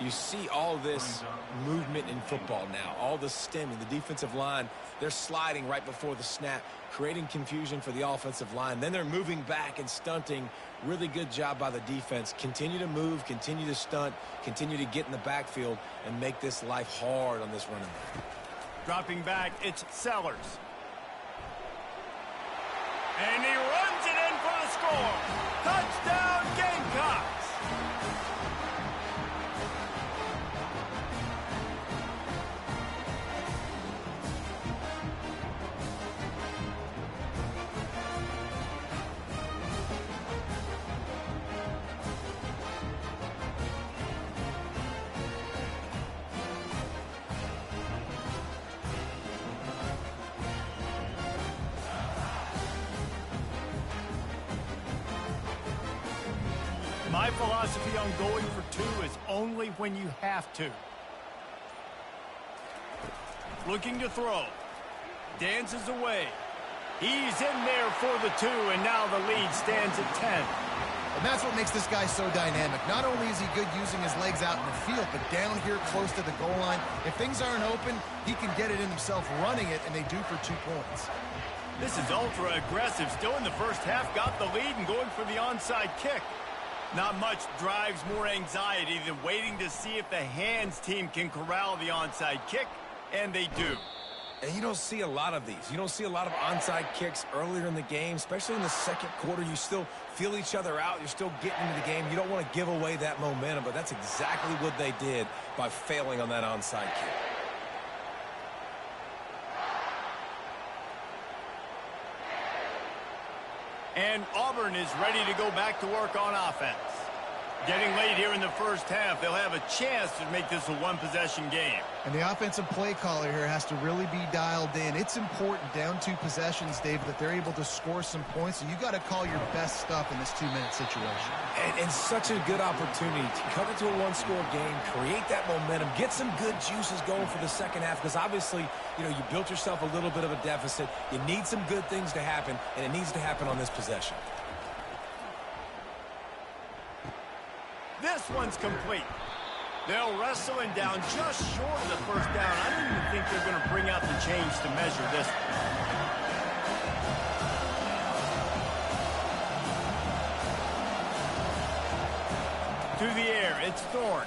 You see all this movement in football now, all the stemming, the defensive line, they're sliding right before the snap, creating confusion for the offensive line. Then they're moving back and stunting. Really good job by the defense. Continue to move, continue to stunt, continue to get in the backfield and make this life hard on this running back. Dropping back, it's Sellers. And he runs it in for the score. Touchdown, Gamecocks! My philosophy on going for 2 is only when you have to. Looking to throw. Dances away. He's in there for the 2, and now the lead stands at 10. And that's what makes this guy so dynamic. Not only is he good using his legs out in the field, but down here close to the goal line, if things aren't open, he can get it in himself running it, and they do for 2 points. This is ultra aggressive. Still in the first half, got the lead and going for the onside kick. Not much drives more anxiety than waiting to see if the hands team can corral the onside kick, and they do. And you don't see a lot of these. You don't see a lot of onside kicks earlier in the game, especially in the second quarter. You still feel each other out. You're still getting into the game. You don't want to give away that momentum, but that's exactly what they did by failing on that onside kick. And Auburn is ready to go back to work on offense. Getting late here in the first half, they'll have a chance to make this a one-possession game. And the offensive play caller here has to really be dialed in. It's important down 2 possessions, Dave, that they're able to score some points, and you got to call your best stuff in this 2-minute situation. And such a good opportunity to cut it to a 1-score game, create that momentum, get some good juices going for the second half, because obviously, you know, you built yourself a little bit of a deficit. You need some good things to happen, and it needs to happen on this possession. This one's complete. They'll wrestle him down just short of the first down. I don't even think they're going to bring out the chains to measure this one. To the air, it's Thorne.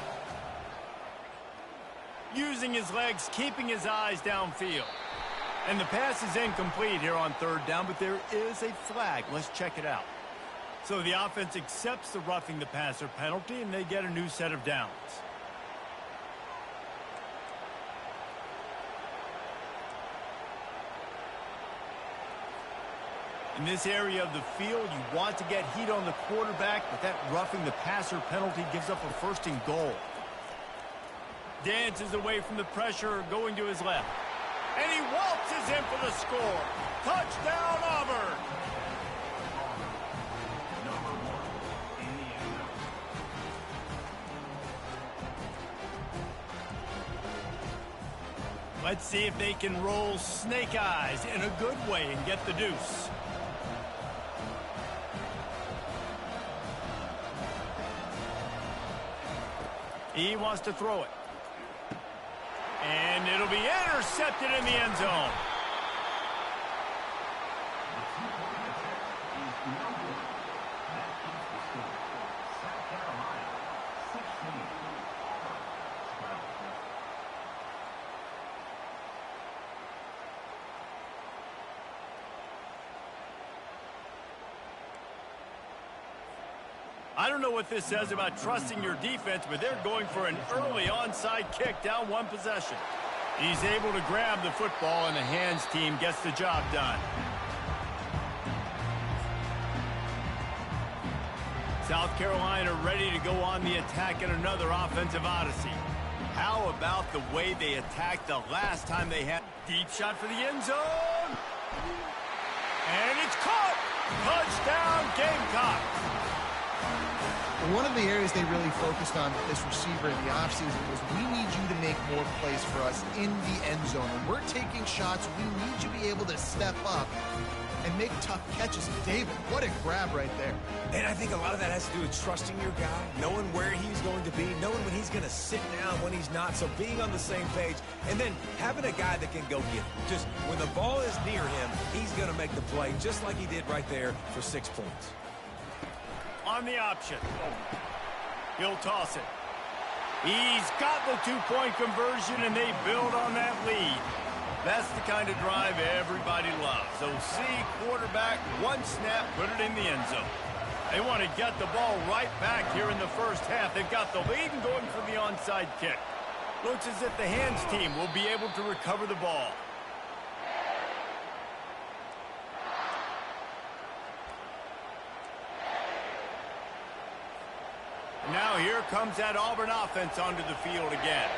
Using his legs, keeping his eyes downfield. And the pass is incomplete here on 3rd down, but there is a flag. Let's check it out. So the offense accepts the roughing the passer penalty, and they get a new set of downs. In this area of the field, you want to get heat on the quarterback, but that roughing the passer penalty gives up a 1st and goal. Dances away from the pressure, going to his left. And he waltzes in for the score. Touchdown, Auburn! Let's see if they can roll snake eyes in a good way and get the deuce. He wants to throw it. And it'll be intercepted in the end zone. I don't know what this says about trusting your defense, but they're going for an early onside kick down 1 possession. He's able to grab the football, and the hands team gets the job done. South Carolina ready to go on the attack in another offensive odyssey. How about the way they attacked the last time they had deep shot for the end zone? And it's caught! Touchdown, Gamecocks! One of the areas they really focused on with this receiver in the offseason was we need you to make more plays for us in the end zone. When we're taking shots, we need you to be able to step up and make tough catches. David, what a grab right there. And I think a lot of that has to do with trusting your guy, knowing where he's going to be, knowing when he's going to sit down, when he's not. So being on the same page, and then having a guy that can go get it. Just when the ball is near him, he's going to make the play, just like he did right there for 6 points. On the option. He'll toss it. He's got the two-point conversion, and they build on that lead. That's the kind of drive everybody loves. So see, quarterback, one snap, put it in the end zone. They want to get the ball right back here in the first half. They've got the lead and going for the onside kick. Looks as if the hands team will be able to recover the ball. Now here comes that Auburn offense onto the field again.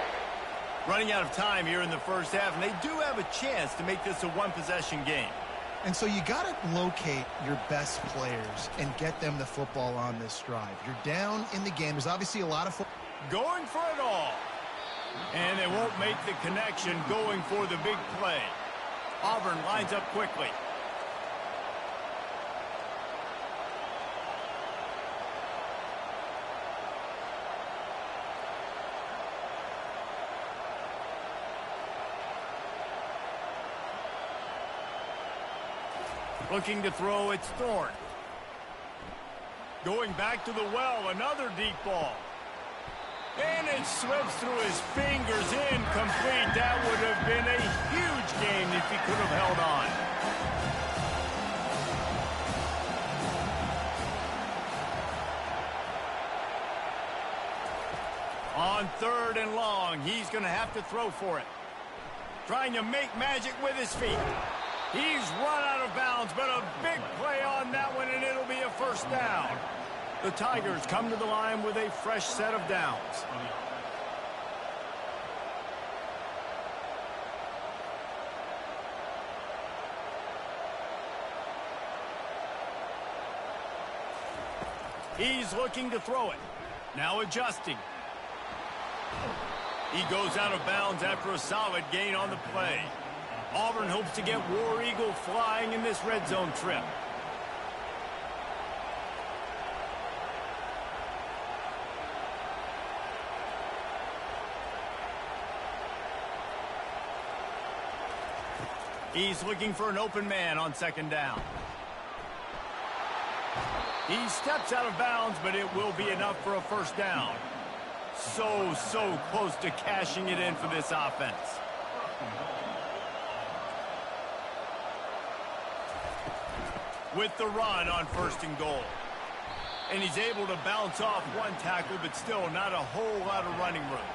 Running out of time here in the first half, and they do have a chance to make this a one-possession game. And so you got to locate your best players and get them the football on this drive. You're down in the game. There's obviously a lot of football. Going for it all. And they won't make the connection going for the big play. Auburn lines up quickly. Looking to throw, it's Thorne. Going back to the well, another deep ball. And it slips through his fingers, incomplete. That would have been a huge game if he could have held on. On 3rd and long, he's going to have to throw for it. Trying to make magic with his feet. He's run out of bounds, but a big play on that one, and it'll be a first down. The Tigers come to the line with a fresh set of downs. He's looking to throw it. Now adjusting. He goes out of bounds after a solid gain on the play. Auburn hopes to get War Eagle flying in this red zone trip. He's looking for an open man on 2nd down. He steps out of bounds, but it will be enough for a first down. So close to cashing it in for this offense. With the run on 1st and goal. And he's able to bounce off one tackle, but still not a whole lot of running room.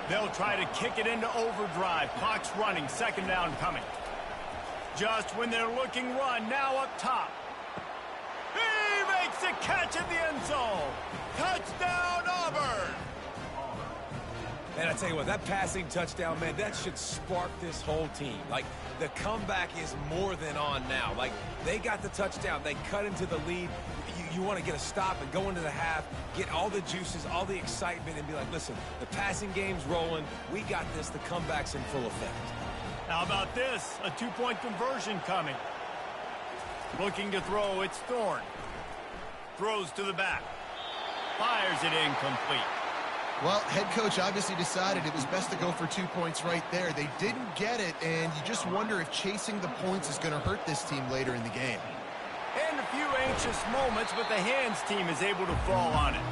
They'll try to kick it into overdrive. Clock's running, 2nd down coming. Just when they're looking run, now up top. He makes a catch in the end zone. Touchdown, Auburn! And I tell you what, that passing touchdown, man, that should spark this whole team. Like, the comeback is more than on now. Like, they got the touchdown. They cut into the lead. You want to get a stop and go into the half, get all the juices, all the excitement, and be like, listen, the passing game's rolling. We got this. The comeback's in full effect. How about this? A 2-point conversion coming. Looking to throw, it's Thorne. Throws to the back. Fires it incomplete. Well, head coach obviously decided it was best to go for 2 points right there. They didn't get it, and you just wonder if chasing the points is going to hurt this team later in the game. And a few anxious moments, but the hands team is able to fall on it.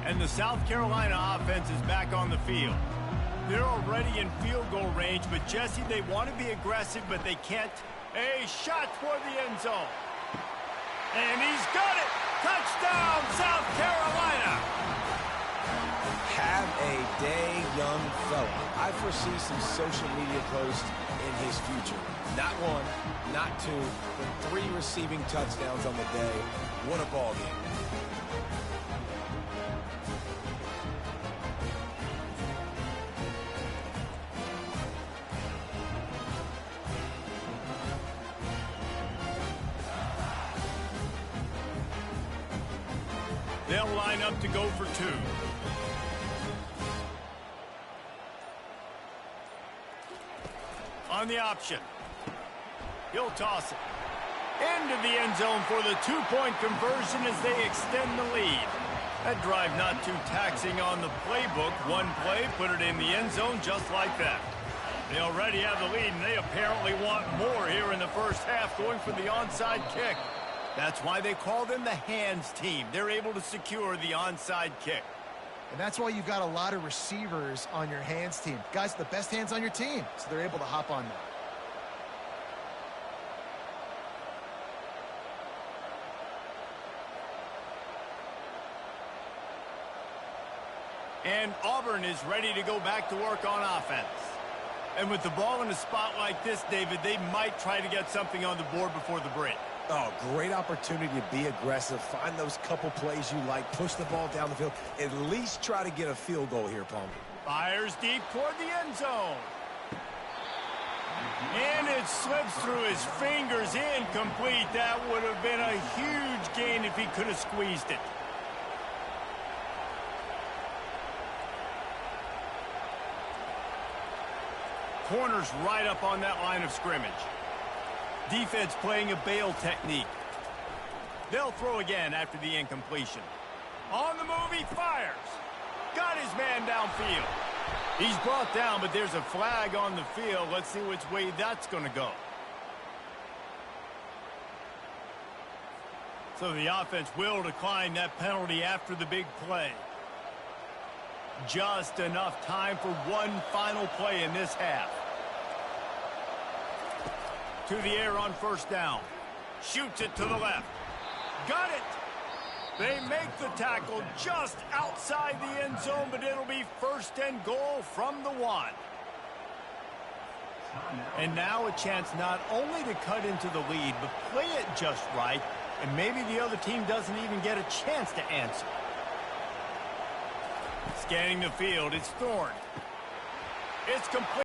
And the South Carolina offense is back on the field. They're already in field goal range, but Jesse, they want to be aggressive, but they can't. A shot toward the end zone. And he's got it! Touchdown, South Carolina! Have a day, young fella. I foresee some social media posts in his future. Not one, not two, but 3 receiving touchdowns on the day. What a ball game. They'll line up to go for two. On the option. He'll toss it. Into the end zone for the two-point conversion as they extend the lead. That drive not too taxing on the playbook. One play, put it in the end zone just like that. They already have the lead, and they apparently want more here in the first half, going for the onside kick. That's why they call them the hands team. They're able to secure the onside kick. And that's why you've got a lot of receivers on your hands team. Guys, the best hands on your team, so they're able to hop on that. And Auburn is ready to go back to work on offense. And with the ball in a spot like this, David, they might try to get something on the board before the break. Oh, great opportunity to be aggressive. Find those couple plays you like. Push the ball down the field. At least try to get a field goal here, Palmer. Fires deep toward the end zone. And it slips through his fingers, incomplete. That would have been a huge gain if he could have squeezed it. Corners right up on that line of scrimmage. Defense playing a bail technique. They'll throw again after the incompletion. On the move, he fires. Got his man downfield. He's brought down, but there's a flag on the field. Let's see which way that's going to go. So the offense will decline that penalty after the big play. Just enough time for one final play in this half. To the air on first down. Shoots it to the left. Got it. They make the tackle just outside the end zone, but it'll be first and goal from the 1. And now a chance not only to cut into the lead, but play it just right, and maybe the other team doesn't even get a chance to answer. Scanning the field, it's Thorne. It's complete.